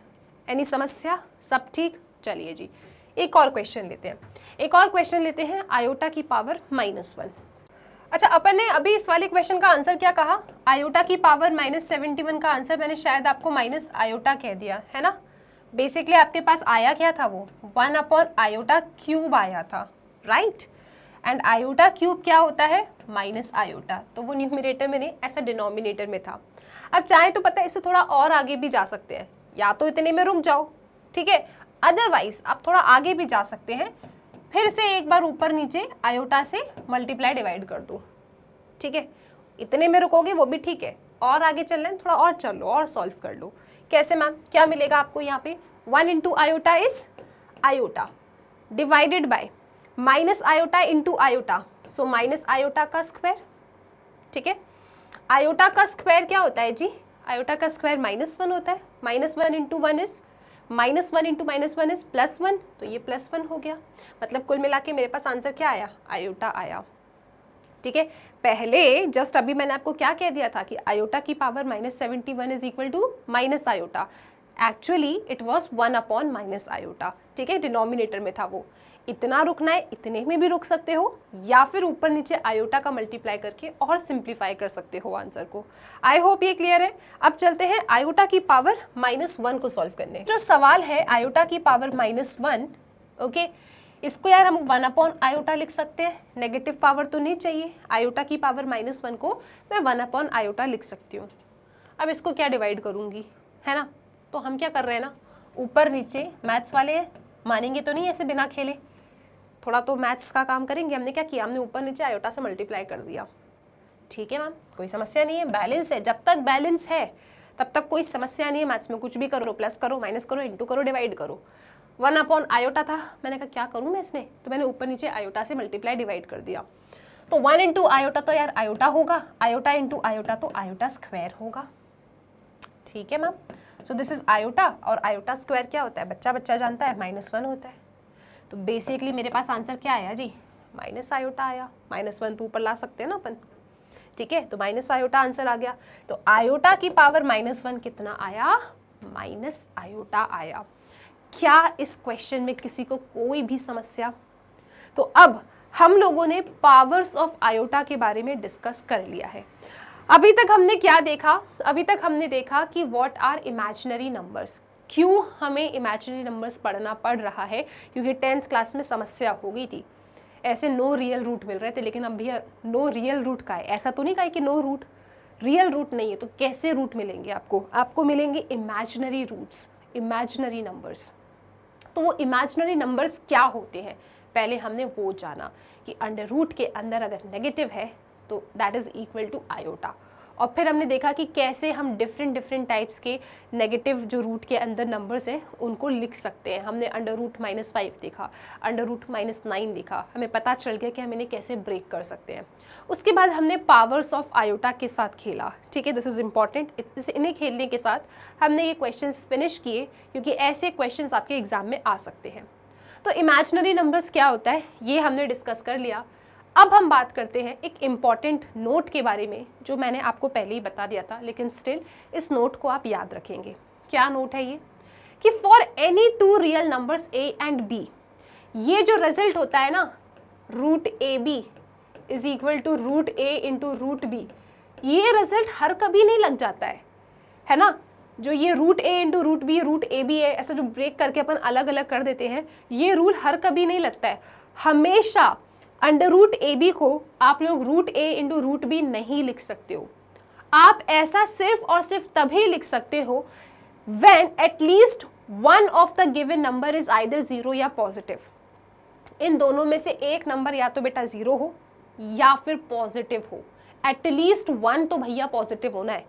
एनी समस्या? सब ठीक? चलिए जी एक और क्वेश्चन लेते हैं। एक और क्वेश्चन लेते हैं आयोटा की पावर -1। अच्छा, अपन ने अभी इस वाले क्वेश्चन का आंसर क्या कहा? आयोटा की पावर -71 का आंसर मैंने शायद आपको माइनस आयोटा कह दिया है ना। बेसिकली आपके पास आया क्या था? वो 1 अपॉन आयोटा क्यूब आया था, राइट। एंड आयोटा क्यूब क्या होता है? माइनस आयोटा, तो वो न्यूमरेटर में नहीं, ऐसा डिनोमिनेटर में था। अब चाहे तो पता है इससे थोड़ा और आगे भी जा सकते हैं, या तो इतने में रुक जाओ, ठीक है, अदरवाइज आप थोड़ा आगे भी जा सकते हैं। फिर से एक बार ऊपर नीचे आयोटा से मल्टीप्लाई डिवाइड कर दो, ठीक है। इतने में रुकोगे वो भी ठीक है, और आगे चल रहे हैं थोड़ा और चल लो और सॉल्व कर लो। कैसे मैम? क्या मिलेगा आपको यहाँ पे? 1 into iota is iota divided by minus iota into iota, so minus iota का स्क्वायर। ठीक है, आयोटा का स्क्वायर क्या होता है जी? आयोटा का स्क्वायर -1 होता है। -1 इंटू 1 इज -1 इंटू -1 इज +1, तो ये +1 हो गया। मतलब कुल मिला के मेरे पास आंसर क्या आया? आयोटा आया। ठीक है, पहले जस्ट अभी मैंने आपको क्या कह दिया था कि आयोटा की power -71 is equal to minus iota. Actually it was 1 upon minus iota. ठीक है, डिनोमिनेटर में था वो। इतना रुकना है, इतने में भी रुक सकते हो, या फिर ऊपर नीचे आयोटा का मल्टीप्लाई करके और सिंप्लीफाई कर सकते हो आंसर को। आई होप ये क्लियर है। अब चलते हैं आयोटा की पावर -1 को सॉल्व करने। जो सवाल है आयोटा की पावर -1, ओके, इसको यार हम 1 अपॉन आयोटा लिख सकते हैं, नेगेटिव पावर तो नहीं चाहिए। आयोटा की पावर -1 को मैं 1 अपॉन आयोटा लिख सकती हूँ। अब इसको क्या डिवाइड करूँगी, है ना? तो हम क्या कर रहे हैं ना, ऊपर नीचे मैथ्स वाले हैं, मानेंगे तो नहीं ऐसे बिना खेले, थोड़ा तो मैथ्स का काम करेंगे। हमने क्या किया, हमने ऊपर नीचे आयोटा से मल्टीप्लाई कर दिया। ठीक है मैम, कोई समस्या नहीं है, बैलेंस है। जब तक बैलेंस है तब तक कोई समस्या नहीं है। मैथ्स में कुछ भी करो, प्लस करो, माइनस करो, इंटू करो, डिवाइड करो। 1 अपॉन आयोटा था, मैंने कहा क्या करूँ मैं इसमें, तो मैंने ऊपर नीचे आयोटा से मल्टीप्लाई डिवाइड कर दिया। तो 1 इंटू आयोटा तो यार आयोटा होगा, आयोटा इंटू आयोटा तो आयोटा स्क्वायर होगा। ठीक है ma'am, so this is iota, और आयोटा स्क्वायर क्या होता है, बच्चा बच्चा जानता है, -1 होता है। तो बेसिकली मेरे पास आंसर क्या आया जी, माइनस आयोटा आया। -1 तो ऊपर ला सकते हैं ना अपन। ठीक है, तो माइनस आयोटा आंसर आ गया। तो आयोटा की पावर -1 कितना आया, माइनस आयोटा आया। क्या इस क्वेश्चन में किसी को कोई भी समस्या? तो अब हम लोगों ने पावर्स ऑफ आयोटा के बारे में डिस्कस कर लिया है। अभी तक हमने क्या देखा, अभी तक हमने देखा कि व्हाट आर इमेजिनरी नंबर्स। क्यों हमें इमेजिनरी नंबर्स पढ़ना पड़ रहा है, क्योंकि 10th क्लास में समस्या हो गई थी। ऐसे नो रियल रूट मिल रहे थे, लेकिन अब भैया नो रियल रूट का है, ऐसा तो नहीं कहा कि नो रूट, रियल रूट नहीं है, तो कैसे रूट मिलेंगे आपको? आपको मिलेंगे इमेजिनरी रूट्स, इमेजिनरी नंबर्स। तो वो इमेजिनरी नंबर्स क्या होते हैं, पहले हमने वो जाना कि अंडर रूट के अंदर अगर नेगेटिव है तो that is equal to iota. और फिर हमने देखा कि कैसे हम डिफरेंट टाइप्स के नेगेटिव जो रूट के अंदर नंबर्स हैं उनको लिख सकते हैं। हमने अंडर रूट -5 देखा, अंडर रूट -9 देखा, हमें पता चल गया कि हम इन्हें कैसे ब्रेक कर सकते हैं। उसके बाद हमने पावर्स ऑफ आयोटा के साथ खेला। ठीक है, दिस इज इम्पॉर्टेंट। इन्हें खेलने के साथ हमने ये क्वेश्चन फिनिश किए, क्योंकि ऐसे क्वेश्चन आपके एग्जाम में आ सकते हैं। तो इमेजिनरी नंबर्स क्या होता है ये हमने डिस्कस कर लिया। अब हम बात करते हैं एक इम्पॉर्टेंट नोट के बारे में, जो मैंने आपको पहले ही बता दिया था, लेकिन स्टिल इस नोट को आप याद रखेंगे। क्या नोट है ये, कि for any 2 real numbers a and b, ये जो रिजल्ट होता है ना, root A B is equal to root A into root B, ये रिजल्ट हर कभी नहीं लग जाता है ना? जो ये root A into root A B है, ऐसा जो ब्रेक करके अपन अलग अलग कर देते हैं, ये रूल हर कभी नहीं लगता है। हमेशा अंडर रूट ए बी को आप लोग root A into root B नहीं लिख सकते हो। आप ऐसा सिर्फ और सिर्फ तभी लिख सकते हो when at least one of the given number is either 0 या पॉजिटिव। इन दोनों में से एक नंबर या तो बेटा 0 हो या फिर पॉजिटिव हो। एटलीस्ट 1 तो भैया पॉजिटिव होना है।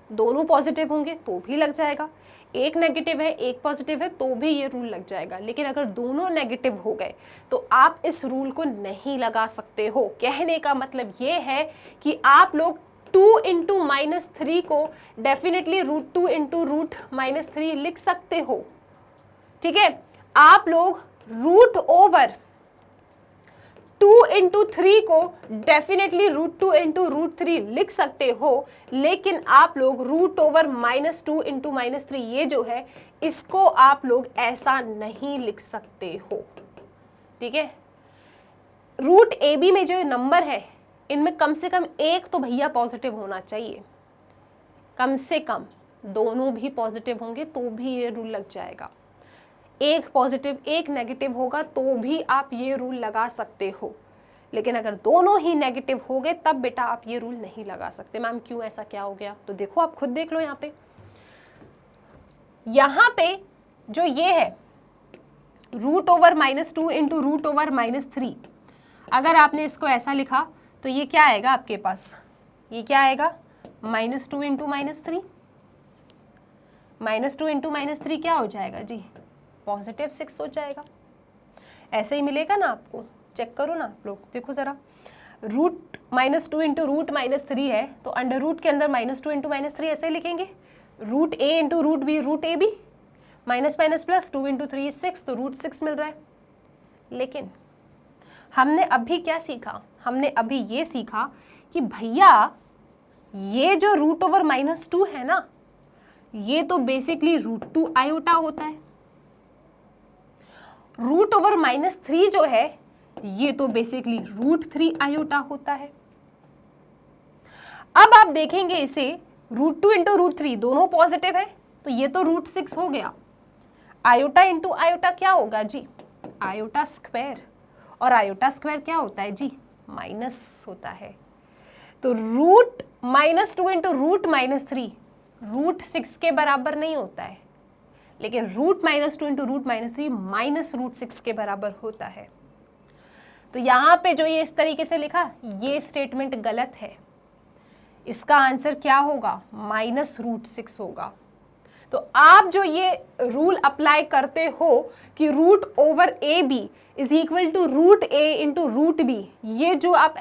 दोनों पॉजिटिव होंगे तो भी लग जाएगा, एक नेगेटिव है एक पॉजिटिव है तो भी ये रूल लग जाएगा। लेकिन अगर दोनों नेगेटिव हो गए तो आप इस रूल को नहीं लगा सकते हो। कहने का मतलब ये है कि आप लोग 2 इंटू -3 को डेफिनेटली रूट 2 इंटू रूट -3 लिख सकते हो। ठीक है, आप लोग रूट ओवर 2 इंटू 3 को डेफिनेटली रूट 2 इंटू रूट 3 लिख सकते हो, लेकिन आप लोग रूट ओवर -2 इंटू -3 ये जो है इसको आप लोग ऐसा नहीं लिख सकते हो। ठीक है, रूट ए बी में जो नंबर है इनमें कम से कम एक तो भैया पॉजिटिव होना चाहिए, कम से कम। दोनों भी पॉजिटिव होंगे तो भी ये रूल लग जाएगा। एक पॉजिटिव एक नेगेटिव होगा तो भी आप ये रूल लगा सकते हो, लेकिन अगर दोनों ही नेगेटिव हो गए तब बेटा आप ये रूल नहीं लगा सकते। मैम क्यों, ऐसा क्या हो गया? तो देखो, आप खुद देख लो। यहाँ पे जो ये है root over -2 into root over -3, अगर आपने इसको ऐसा लिखा तो ये क्या आएगा आपके पास, ये क्या आएगा -2 इंटू -3। -2 इंटू -3 क्या हो जाएगा जी, पॉजिटिव 6 हो जाएगा। ऐसे ही मिलेगा ना आपको, चेक करो ना आप लोग, देखो ज़रा, रूट -2 इंटू रूट -3 है तो अंडर रूट के अंदर -2 इंटू -3 ऐसे लिखेंगे, root a into root B, root A B, minus minus plus 2 into 3 6, तो रूट 6 मिल रहा है। लेकिन हमने अभी क्या सीखा, हमने अभी ये सीखा कि भैया ये जो रूट ओवर -2 है ना, ये तो बेसिकली √2 आयोटा होता है। रूट ओवर -3 जो है ये तो बेसिकली √3 आयोटा होता है। अब आप देखेंगे इसे, √2 इंटू √3 दोनों पॉजिटिव है तो ये तो √6 हो गया। आयोटा इंटू आयोटा क्या होगा जी, आयोटा स्क्वायर, और आयोटा स्क्वायर क्या होता है जी, माइनस होता है। तो रूट -2 इंटू रूट -3 √6 के बराबर नहीं होता है, लेकिन रूट -2 इंटू रूट -3 माइनस √6 के बराबर होता है। तो यहाँ पे जो ये इस तरीके से लिखा, ये स्टेटमेंट गलत है। इसका आंसर क्या होगा, -√6 होगा। तो आप जो ये रूल अप्लाई करते हो कि root over A B is equal to root A into root B, ये जो आप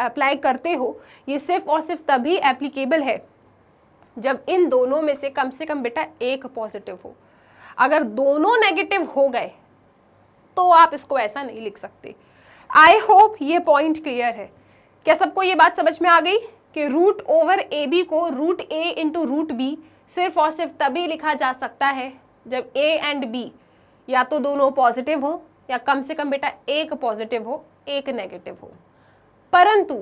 अप्लाई करते हो ये सिर्फ और सिर्फ तभी एप्लीकेबल है जब इन दोनों में से कम बेटा एक पॉजिटिव हो। अगर दोनों नेगेटिव हो गए तो आप इसको ऐसा नहीं लिख सकते। आई होप ये पॉइंट क्लियर है। क्या सबको ये बात समझ में आ गई कि रूट ओवर ए बी को root A into root B सिर्फ और सिर्फ तभी लिखा जा सकता है जब ए एंड बी या तो दोनों पॉजिटिव हो या कम से कम बेटा एक पॉजिटिव हो एक नेगेटिव हो। परंतु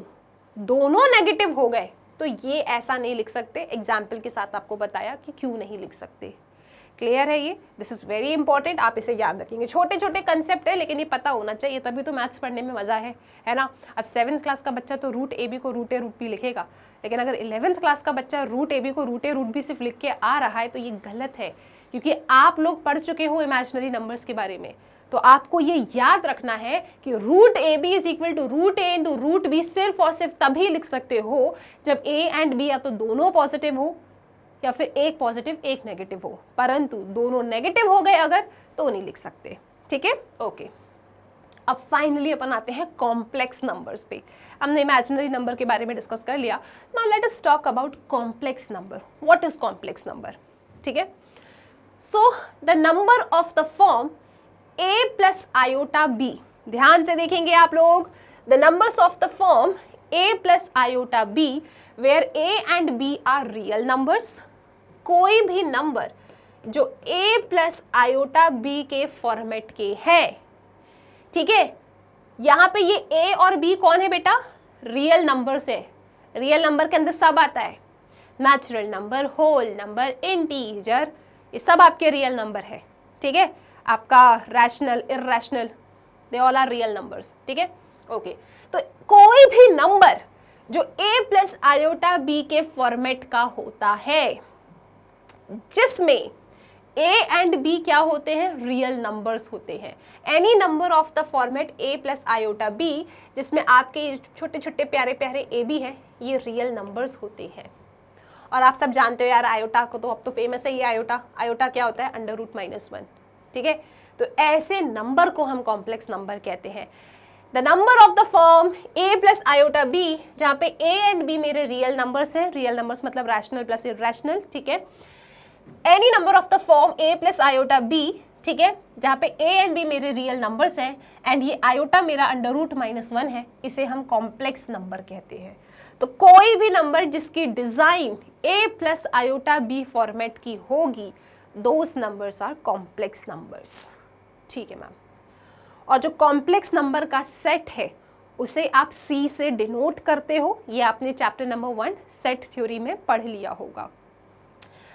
दोनों नेगेटिव हो गए तो ये ऐसा नहीं लिख सकते। एग्जाम्पल के साथ आपको बताया कि क्यों नहीं लिख सकते। क्लियर है ये, दिस इज वेरी इंपॉर्टेंट, आप इसे याद रखेंगे। छोटे छोटे कंसेप्ट है लेकिन ये पता होना चाहिए, तभी तो मैथ्स पढ़ने में मजा है ना। अब 7th क्लास का बच्चा तो रूट ए बी को रूट ए रूट बी लिखेगा, लेकिन अगर 11th क्लास का बच्चा रूट ए बी को रूट ए रूट बी सिर्फ लिख के आ रहा है तो ये गलत है, क्योंकि आप लोग पढ़ चुके हो इमेजिनरी नंबर्स के बारे में। तो आपको ये याद रखना है कि root A B is equal to root A into root B सिर्फ और सिर्फ तभी लिख सकते हो जब ए एंड बी या तो दोनों पॉजिटिव हो या फिर एक पॉजिटिव एक नेगेटिव हो। परंतु दोनों नेगेटिव हो गए अगर तो नहीं लिख सकते। ठीक है, ओके। अब फाइनली अपन आते हैं कॉम्प्लेक्स नंबर्स पे। हमने इमेजिनरी नंबर के बारे में डिस्कस कर लिया। Now let us talk about complex number. What is complex number? ठीक है, so the number of the form a plus iota b, ध्यान से देखेंगे आप लोग, the numbers of the form a plus iota b where a and b are real numbers. कोई भी number जो a प्लस आयोटा b के format के है, ठीक है, यहां पे ये a और b कौन है बेटा? रियल नंबर्स है। रियल नंबर के अंदर सब आता है, natural number, whole number, integer, ये सब आपके रियल नंबर है। ठीक है, आपका rational, irrational, they all are real numbers. ठीक है, ओके। तो कोई भी नंबर जो a प्लस आयोटा b के फॉर्मेट का होता है, जिसमें a एंड b क्या होते हैं? रियल नंबर्स होते हैं। Any number of the format a plus iota b जिसमें आपके छोटे छोटे प्यारे प्यारे a b हैं, ये रियल नंबर्स होते हैं। और आप सब जानते हो यार, आयोटा को तो अब तो फेमस है ये आयोटा। आयोटा क्या होता है? √-1। ठीक है, तो ऐसे नंबर को हम कॉम्प्लेक्स नंबर कहते हैं। The number of the form a plus iota b, जहाँ पे a एंड b मेरे रियल नंबर्स हैं। रियल नंबर्स मतलब रैशनल प्लस इरैशनल। ठीक है, any number of the form a plus iota b, ठीक है, जहाँ पे a एंड b मेरे रियल नंबर्स हैं एंड ये आयोटा मेरा √-1 है, इसे हम कॉम्प्लेक्स नंबर कहते हैं। तो कोई भी नंबर जिसकी design a plus iota b format की होगी, those numbers are complex numbers. ठीक है मैम, और जो कॉम्प्लेक्स नंबर का सेट है उसे आप C से डिनोट करते हो। ये आपने चैप्टर नंबर 1 सेट थ्योरी में पढ़ लिया होगा।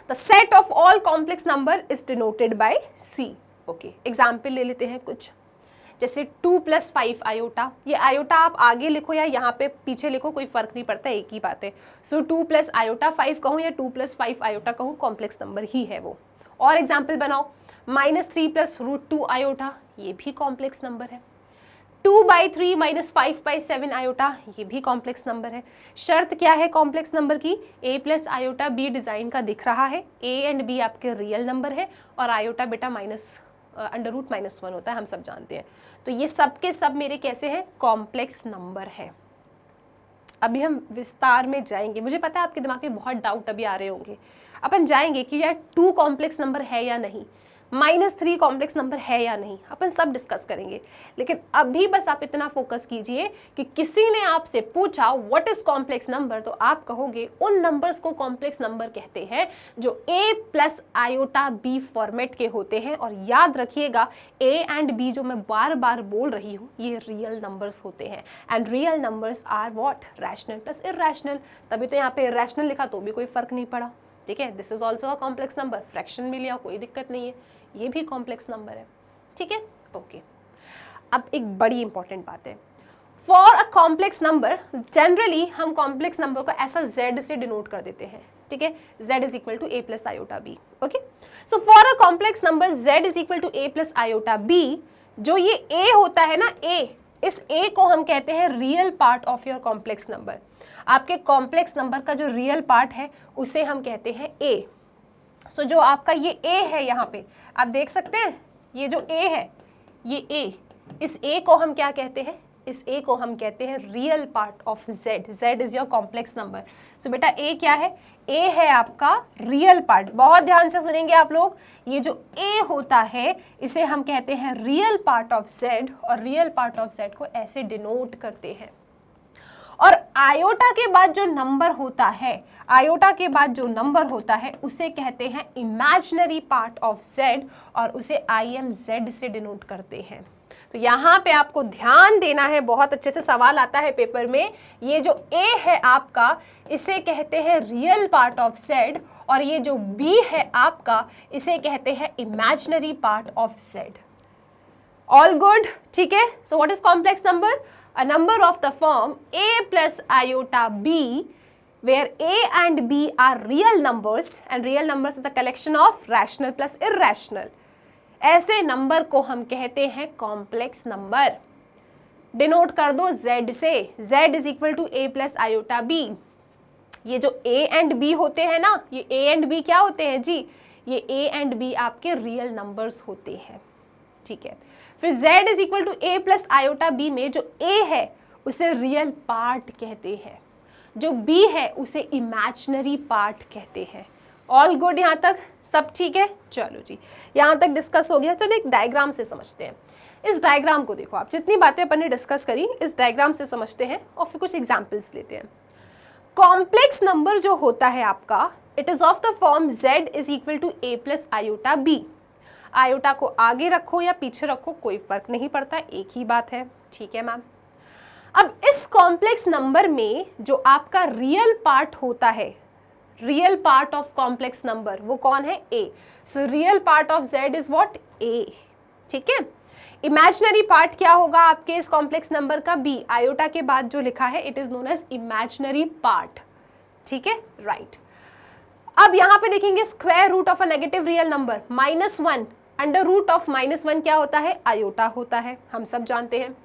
The set of all complex number is denoted bye C। Okay, example ले लेते हैं कुछ, जैसे 2 + 5 आयोटा। ये आयोटा आप आगे लिखो या यहाँ पे पीछे लिखो, कोई फर्क नहीं पड़ता, एक ही बात है। सो 2 + आयोटा 5 कहूँ या 2 + 5 आयोटा कहूँ, कॉम्प्लेक्स नंबर ही है वो। और एग्जाम्पल बनाओ, -3 + √2 आयोटा, ये भी कॉम्प्लेक्स नंबर है। 2/3 - 5/7 आयोटा, ये भी कॉम्प्लेक्स नंबर है। शर्त क्या है कॉम्प्लेक्स नंबर की? a plus iota b design का दिख रहा है, a एंड b आपके रियल नंबर है और आयोटा बेटा √-1 होता है, हम सब जानते हैं। तो ये सब के सब मेरे कैसे हैं, कॉम्प्लेक्स नंबर है। अभी हम विस्तार में जाएंगे, मुझे पता है आपके दिमाग में बहुत डाउट अभी आ रहे होंगे, अपन जाएंगे कि यार 2 कॉम्प्लेक्स नंबर है या नहीं, -3 कॉम्प्लेक्स नंबर है या नहीं, अपन सब डिस्कस करेंगे। लेकिन अभी बस आप इतना फोकस कीजिए कि किसी ने आपसे पूछा व्हाट इज कॉम्प्लेक्स नंबर, तो आप कहोगे उन नंबर्स को कॉम्प्लेक्स नंबर कहते हैं जो A+i फॉर्मेट के होते हैं। और याद रखिएगा A एंड B जो मैं बार बार बोल रही हूँ ये रियल नंबर्स होते हैं, and real numbers are what, rational plus irrational. तभी तो यहाँ पे इरैशनल लिखा तो भी कोई फर्क नहीं पड़ा, ठीक है। This is also a complex number, fraction में लिया कोई दिक्कत नहीं है, ये भी कॉम्प्लेक्स नंबर है, ठीक है, ओके। अब एक बड़ी इंपॉर्टेंट बात है, for a complex number generally हम कॉम्प्लेक्स नंबर को ऐसा z से डिनोट कर देते हैं, ठीक है, z is equal to A+i, okay. So for a complex number z is equal to A+i, जो ये a होता है ना, a, इस a को हम कहते हैं real part of your complex number. आपके कॉम्प्लेक्स नंबर का जो रियल पार्ट है उसे हम कहते हैं a। सो जो आपका ये a है, यहाँ पे आप देख सकते हैं ये जो a है, ये a, इस a को हम क्या कहते हैं, इस a को हम कहते हैं real part of z। z is your complex number. So बेटा a क्या है, a है आपका रियल पार्ट। बहुत ध्यान से सुनेंगे आप लोग, ये जो a होता है इसे हम कहते हैं रियल पार्ट ऑफ z, और रियल पार्ट ऑफ z को ऐसे डिनोट करते हैं। और आयोटा के बाद जो नंबर होता है, आयोटा के बाद जो नंबर होता है उसे कहते हैं इमेजिनरी पार्ट ऑफ z, और उसे IMZ से डिनोट करते हैं। तो यहाँ पे आपको ध्यान देना है, बहुत अच्छे से सवाल आता है पेपर में। ये जो a है आपका इसे कहते हैं रियल पार्ट ऑफ z, और ये जो b है आपका इसे कहते हैं imaginary part of z। All good, ठीक है। So what is complex number, a number of the form A+i, where A and B are real numbers, and real numbers is the collection of rational plus irrational. ऐसे number को हम कहते हैं complex number. Denote कर दो z से, z is equal to A+i, ये जो A एंड B होते हैं ना, ये A एंड B क्या होते हैं जी, ये A एंड B आपके रियल नंबर्स होते हैं, ठीक है। फिर z is equal to A+i में जो a है उसे रियल पार्ट कहते हैं, जो b है उसे इमेजिनरी पार्ट कहते हैं। ऑल गुड, यहाँ तक सब ठीक है। चलो जी, यहाँ तक डिस्कस हो गया। चलो एक डायग्राम से समझते हैं। इस डायग्राम को देखो आप, जितनी बातें अपन ने डिस्कस करी इस डायग्राम से समझते हैं और फिर कुछ एग्जाम्पल्स लेते हैं। कॉम्प्लेक्स नंबर जो होता है आपका, it is of the form z is equal to A+i। Iota को आगे रखो या पीछे रखो कोई फर्क नहीं पड़ता, एक ही बात है, ठीक है मैम। अब इस कॉम्प्लेक्स नंबर में जो आपका रियल पार्ट होता है, real part of complex number वो कौन है, a। So real part of z is what, a, ठीक है। इमेजिनरी पार्ट क्या होगा आपके इस कॉम्प्लेक्स नंबर का, b। आयोटा के बाद जो लिखा है it is known as imaginary part, ठीक है, राइट। अब यहाँ पे देखेंगे square root of a negative real number -1, under root of -1 क्या होता है, आयोटा होता है, हम सब जानते हैं।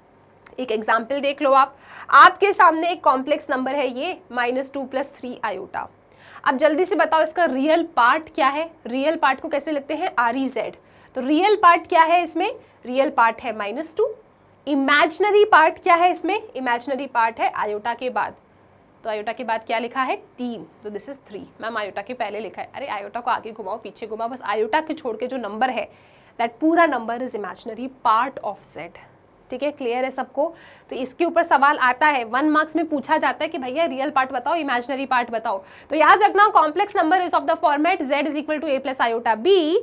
एक एग्जाम्पल देख लो आप, आपके सामने एक कॉम्प्लेक्स नंबर है ये -2 + 3 आयोटा। अब जल्दी से बताओ इसका रियल पार्ट क्या है, रियल पार्ट को कैसे लिखते हैं, REZ। तो रियल पार्ट क्या है इसमें, रियल पार्ट है -2। इमेजिनरी पार्ट क्या है इसमें, इमेजिनरी पार्ट है आयोटा के बाद, तो आयोटा के बाद क्या लिखा है, 3, तो दिस इज 3। मैम आयोटा के पहले लिखा है, अरे आयोटा को आगे घुमाओ पीछे घुमाओ, बस आयोटा के छोड़ के जो नंबर है दैट पूरा number is imaginary part of z, ठीक है, क्लियर है सबको। तो इसके ऊपर सवाल आता है, 1 मार्क्स में पूछा जाता है कि भैया रियल पार्ट बताओ, इमेजिनरी पार्ट बताओ। तो याद रखना complex number is of the format z is equal to A+i।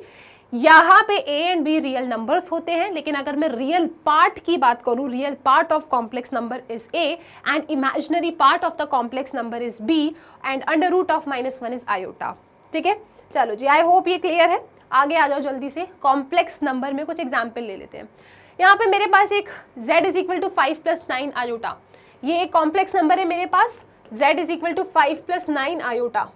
यहाँ पे a and b real numbers होते हैं, लेकिन अगर मैं रियल पार्ट की बात करूँ, real part of complex number is a and imaginary part of the complex number is b and under root of -1 is iota, ठीक है। चलो जी, आई होप ये क्लियर है। आगे आ जाओ जल्दी से, कॉम्प्लेक्स नंबर में कुछ एग्जाम्पल ले लेते हैं। यहाँ पे मेरे पास एक z is equal to 5 + 9 iota, ये एक कॉम्प्लेक्स नंबर है मेरे पास, z is equal to 5 + 9 iota.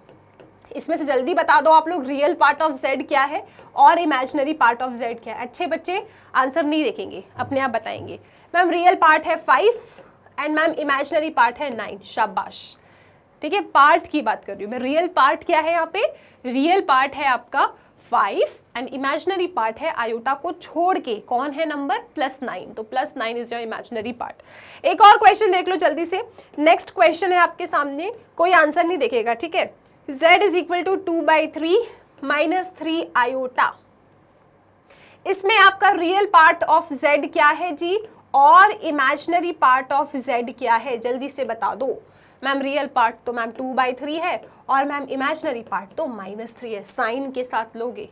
इसमें से जल्दी बता दो आप लोग रियल पार्ट ऑफ z क्या है और इमेजिनरी पार्ट ऑफ z क्या है। अच्छे बच्चे आंसर नहीं देखेंगे, अपने आप बताएंगे। मैम रियल पार्ट है 5 एंड मैम इमेजिनरी पार्ट है 9, शाबाश, ठीक है। पार्ट की बात कर रही हूँ मैं, रियल पार्ट क्या है यहाँ पे, रियल पार्ट है आपका 5 एंड इमेजिनरी पार्ट है आयोटा को छोड़ के कौन है नंबर +9, तो +9 इज योर इमेजिनरी पार्ट। एक और क्वेश्चन देख लो जल्दी से। नेक्स्ट क्वेश्चन है आपके सामने, कोई आंसर नहीं देखेगा, ठीक है। z is equal to 2/3 -3 iota. इसमें आपका रियल पार्ट ऑफ z क्या है जी, और इमेजिनरी पार्ट ऑफ z क्या है, जल्दी से बता दो। मैम रियल पार्ट तो मैम 2/3 है और मैम इमेजिनरी पार्ट तो -3 है, साइन के साथ लोगे,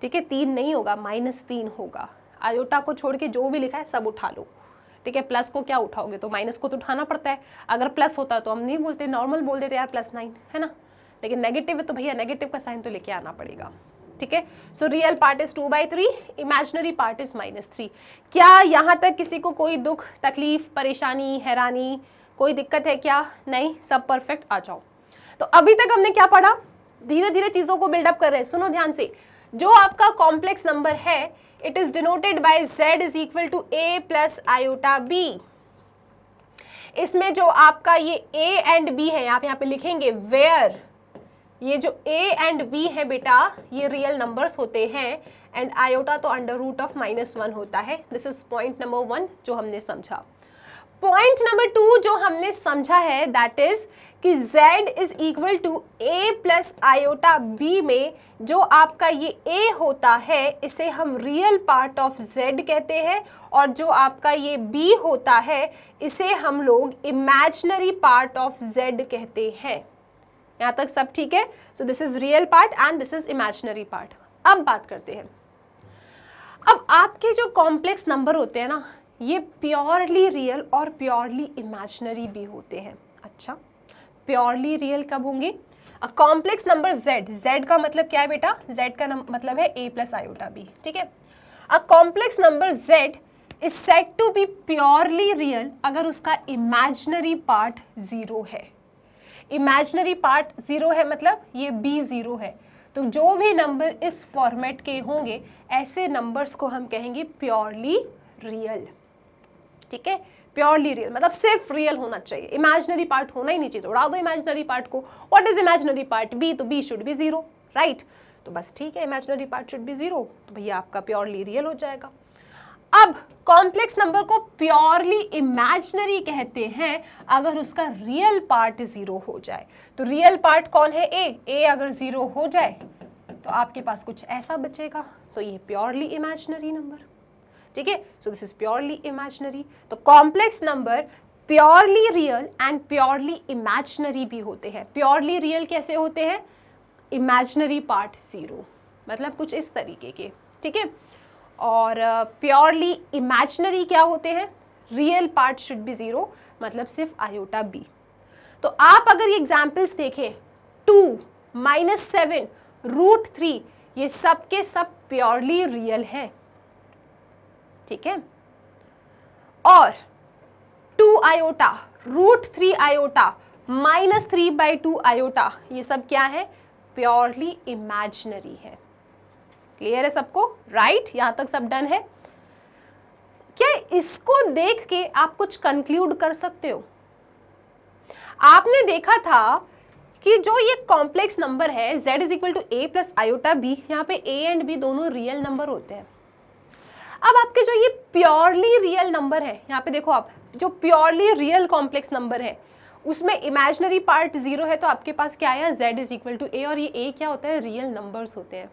ठीक है। 3 नहीं होगा, -3 होगा। आयोटा को छोड़ के जो भी लिखा है सब उठा लो, ठीक है। प्लस को क्या उठाओगे, तो माइनस को तो उठाना पड़ता है। अगर प्लस होता तो हम नहीं बोलते, नॉर्मल बोल देते यार +9, है ना। लेकिन नेगेटिव है तो भैया नेगेटिव का साइन तो लेके आना पड़ेगा, ठीक है। सो real part is 2/3, imaginary part is -3। क्या यहाँ तक किसी को कोई दुख तकलीफ परेशानी हैरानी कोई दिक्कत है क्या? नहीं, सब परफेक्ट। आ जाओ। तो अभी तक हमने क्या पढ़ा, धीरे धीरे चीजों को बिल्डअप कर रहे हैं, सुनो ध्यान से। जो आपका कॉम्प्लेक्स नंबर है it is denoted by z is equal to a plus iota b। इसमें जो आपका ये a एंड b है, आप यहाँ पे लिखेंगे वेयर ये जो a एंड b है बेटा ये रियल नंबर्स होते हैं एंड आयोटा तो √(-1) होता है। दिस इज पॉइंट नंबर 1 जो हमने समझा। पॉइंट नंबर 2 जो हमने समझा है दैट इज कि z is equal to a plus iota b में जो आपका ये a होता है इसे हम रियल पार्ट ऑफ z कहते हैं और जो आपका ये b होता है इसे हम लोग इमेजिनरी पार्ट ऑफ z कहते हैं। यहाँ तक सब ठीक है। So this is real part and this is imaginary part. अब बात करते हैं, अब आपके जो कॉम्प्लेक्स नंबर होते हैं ना ये प्योरली रियल और प्योरली इमेजिनरी भी होते हैं। अच्छा, प्योरली रियल कब होंगे? अ कॉम्प्लेक्स नंबर z का मतलब क्या है बेटा? z का मतलब है a प्लस आयोटा b, ठीक है। A complex number z is said to be purely real अगर उसका इमेजिनरी पार्ट 0 है। इमेजिनरी पार्ट 0 है मतलब ये b 0 है, तो जो भी नंबर इस फॉर्मेट के होंगे ऐसे नंबर्स को हम कहेंगे प्योरली रियल, ठीक है। प्योरली रियल मतलब सिर्फ रियल होना चाहिए, इमेजिनरी पार्ट होना ही नहीं चाहिए। उड़ा दो इमेजिनरी पार्ट को। What is imaginary part? b, तो b शुड बी 0, राइट। तो बस ठीक है, इमेजिनरी पार्ट शुड बी 0, तो भैया आपका प्योरली रियल हो जाएगा। अब कॉम्प्लेक्स नंबर को प्योरली इमेजिनरी कहते हैं अगर उसका रियल पार्ट 0 हो जाए। तो रियल पार्ट कौन है? a अगर 0 हो जाए तो आपके पास कुछ ऐसा बचेगा, तो ये प्योरली इमेजिनरी नंबर, ठीक है। So this is purely imaginary. तो complex number purely real and purely imaginary भी होते हैं। प्योरली रियल कैसे होते हैं? इमेजिनरी पार्ट 0, मतलब कुछ इस तरीके के, ठीक है। और प्योरली इमेजिनरी क्या होते हैं? रियल पार्ट शुड बी 0, मतलब सिर्फ आयोटा b। तो आप अगर ये एग्जाम्पल्स देखें 2, -7, √3 ये सब के सब प्योरली रियल हैं, ठीक है। और 2 आयोटा, √3 आयोटा, -3/2 आयोटा ये सब क्या है? प्योरली इमेजिनरी है। क्लियर है सबको? राइट, यहां तक सब डन है। क्या इसको देख के आप कुछ कंक्लूड कर सकते हो? आपने देखा था कि जो ये कॉम्प्लेक्स नंबर है z is equal to a plus iota b, यहाँ पे a एंड b दोनों रियल नंबर होते हैं। अब आपके जो ये प्योरली रियल नंबर है, यहाँ पे देखो आप, जो प्योरली रियल कॉम्प्लेक्स नंबर है उसमें इमेजिनरी पार्ट 0 है, तो आपके पास क्या आया? z is equal to a, और ये a क्या होता है? रियल नंबर्स होते हैं।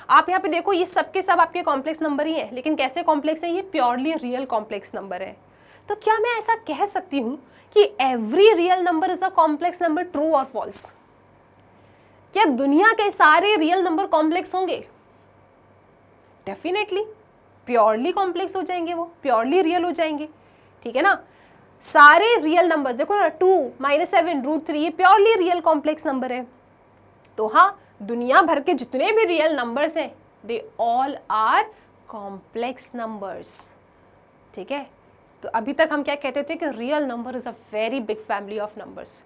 आप यहाँ पे देखो ये सब के सब आपके कॉम्प्लेक्स नंबर ही है, लेकिन कैसे कॉम्प्लेक्स है? ये प्योरली रियल कॉम्प्लेक्स नंबर है। तो क्या मैं ऐसा कह सकती हूँ कि every real number is a complex number? True और फॉल्स? क्या दुनिया के सारे रियल नंबर कॉम्प्लेक्स होंगे? डेफिनेटली प्योरली कॉम्प्लेक्स हो जाएंगे, वो प्योरली रियल हो जाएंगे, ठीक है ना। सारे रियल नंबर देखो ना, 2, -7, √3 ये प्योरली रियल कॉम्प्लेक्स नंबर है। तो हाँ, दुनिया भर के जितने भी रियल नंबर्स हैं they all are complex numbers, ठीक है। तो अभी तक हम क्या कहते थे कि real number is a very big family of numbers.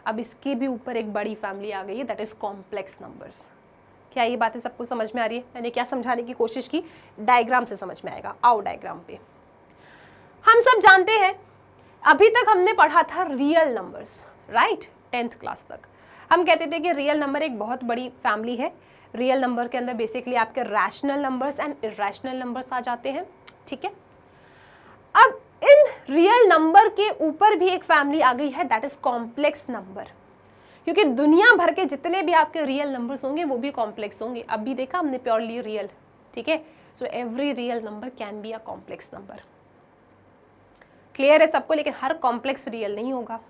अब इसके भी ऊपर एक बड़ी फैमिली आ गई है, दैट इज कॉम्प्लेक्स नंबर्स। क्या ये बातें सबको समझ में आ रही है? मैंने क्या समझाने की कोशिश की? डायग्राम से समझ में आएगा। आओ डायग्राम पे। हम सब जानते हैं अभी तक हमने पढ़ा था real numbers, right, 10th class तक। हम कहते थे कि रियल नंबर एक बहुत बड़ी फैमिली है रियल नंबर के अंदर बेसिकली आपके rational numbers and irrational numbers आ जाते हैं, ठीक है। अब इन रियल नंबर के ऊपर भी एक फैमिली आ गई है, दैट इज कॉम्प्लेक्स नंबर, क्योंकि दुनिया भर के जितने भी आपके रियल नंबर्स होंगे वो भी कॉम्प्लेक्स होंगे। अब भी देखा हमने प्योरली रियल, ठीक है। सो every real number can be a complex number. Clear है सबको, लेकिन हर कॉम्प्लेक्स रियल नहीं होगा,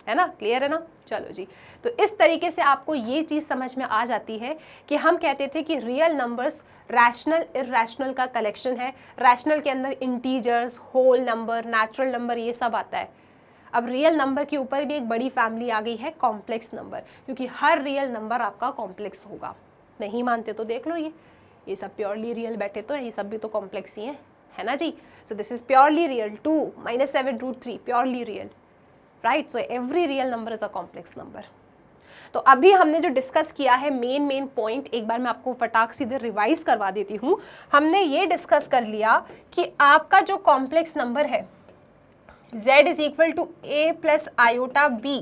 है ना, क्लियर है ना। चलो जी, तो इस तरीके से आपको ये चीज़ समझ में आ जाती है कि हम कहते थे कि रियल नंबर्स रैशनल इरेशनल का कलेक्शन है। रैशनल के अंदर integers, whole number, natural number, ये सब आता है। अब रियल नंबर के ऊपर भी एक बड़ी फैमिली आ गई है, कॉम्प्लेक्स नंबर, क्योंकि हर रियल नंबर आपका कॉम्प्लेक्स होगा। नहीं मानते तो देख लो, ये सब प्योरली रियल बैठे तो ये सब भी तो कॉम्प्लेक्स ही हैं, है ना जी। So this is purely real, 2 - 7√3 purely real, right. So every real number is a complex number. तो अभी हमने जो डिस्कस किया है मेन पॉइंट, एक बार मैं आपको फटाक सीधे रिवाइज करवा देती हूँ। हमने ये डिस्कस कर लिया कि आपका जो कॉम्प्लेक्स नंबर है z is equal to a plus iota b,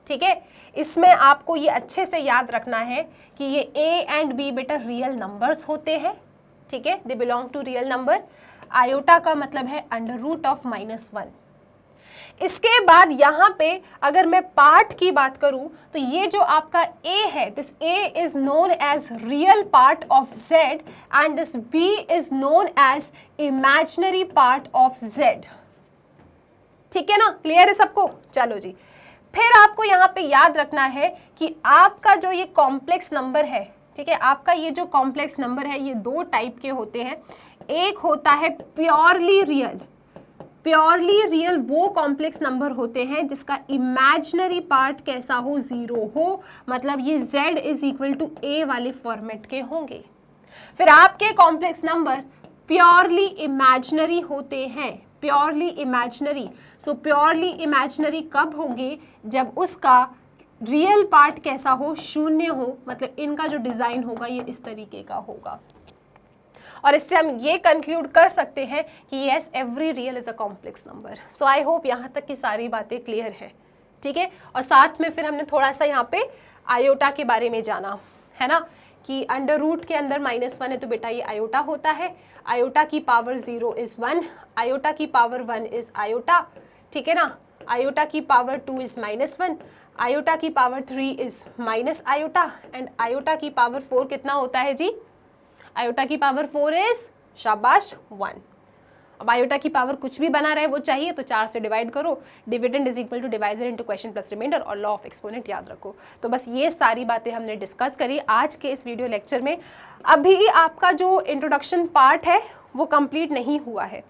ठीक है। इसमें आपको ये अच्छे से याद रखना है कि ये a एंड b बेटा रियल नंबर्स होते हैं, ठीक है, they belong to real number. Iota का मतलब है √(-1). इसके बाद यहाँ पे अगर मैं पार्ट की बात करूं तो ये जो आपका a है, this a is known as real part of z and this b is known as imaginary part of z, ठीक है ना, क्लियर है सबको। चलो जी, फिर आपको यहाँ पे याद रखना है कि आपका जो ये कॉम्प्लेक्स नंबर है, ठीक है, आपका ये जो कॉम्प्लेक्स नंबर है ये 2 टाइप के होते हैं। एक होता है प्योरली रियल। प्योरली रियल वो कॉम्प्लेक्स नंबर होते हैं जिसका इमेजिनरी पार्ट कैसा हो, 0 हो, मतलब ये z is equal to a वाले फॉर्मेट के होंगे। फिर आपके कॉम्प्लेक्स नंबर प्योरली इमेजिनरी होते हैं, प्योरली इमेजिनरी। सो प्योरली इमेजिनरी कब होंगे, जब उसका रियल पार्ट कैसा हो, 0 हो, मतलब इनका जो डिजाइन होगा ये इस तरीके का होगा। और इससे हम ये कंक्लूड कर सकते हैं कि yes, every real is a complex number. So I hope यहाँ तक की सारी बातें क्लियर है, ठीक है। और साथ में फिर हमने थोड़ा सा यहाँ पे आयोटा के बारे में जाना, है ना, कि अंडर रूट के अंदर -1 है तो बेटा ये आयोटा होता है। आयोटा की पावर 0 इज 1, आयोटा की पावर 1 इज आयोटा, ठीक है ना। आयोटा की पावर 2 इज -1, आयोटा की power 3 is minus iota, and iota की पावर 4 कितना होता है जी, आयोटा की पावर 4 इज शाबाश 1। अब आयोटा की पावर कुछ भी बना रहे वो चाहिए तो 4 से डिवाइड करो, dividend is equal to divisor into question plus remainder, और लॉ ऑफ एक्सपोनेंट याद रखो। तो बस ये सारी बातें हमने डिस्कस करी आज के इस वीडियो लेक्चर में। अभी आपका जो इंट्रोडक्शन पार्ट है वो कंप्लीट नहीं हुआ है,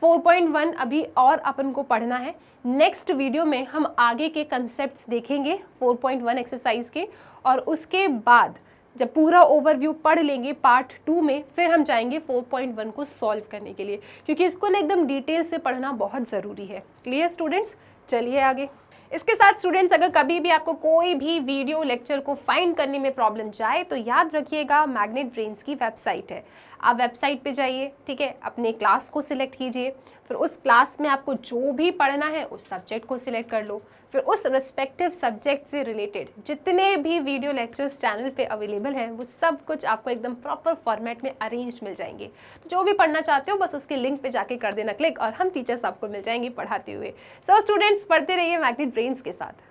4.1 अभी और अपन को पढ़ना है। नेक्स्ट वीडियो में हम आगे के कंसेप्ट्स देखेंगे 4.1 एक्सरसाइज के, और उसके बाद जब पूरा ओवरव्यू पढ़ लेंगे पार्ट 2 में, फिर हम जाएंगे 4.1 को सॉल्व करने के लिए, क्योंकि इसको ना एकदम डिटेल से पढ़ना बहुत ज़रूरी है। क्लियर स्टूडेंट्स, चलिए आगे। इसके साथ स्टूडेंट्स, अगर कभी भी आपको कोई भी वीडियो लेक्चर को फाइंड करने में प्रॉब्लम जाए तो याद रखिएगा मैग्नेट ब्रेन्स की वेबसाइट है, आप वेबसाइट पे जाइए, ठीक है, अपने क्लास को सिलेक्ट कीजिए, फिर उस क्लास में आपको जो भी पढ़ना है उस सब्जेक्ट को सिलेक्ट कर लो, फिर उस रिस्पेक्टिव सब्जेक्ट से रिलेटेड जितने भी वीडियो लेक्चर्स चैनल पे अवेलेबल हैं वो सब कुछ आपको एकदम प्रॉपर फॉर्मेट में अरेंज मिल जाएंगे। तो जो भी पढ़ना चाहते हो बस उसके लिंक पे जाके कर देना क्लिक, और हम टीचर्स आपको मिल जाएंगे पढ़ाते हुए। सो स्टूडेंट्स, पढ़ते रहिए मैग्नेट ब्रेन्स के साथ।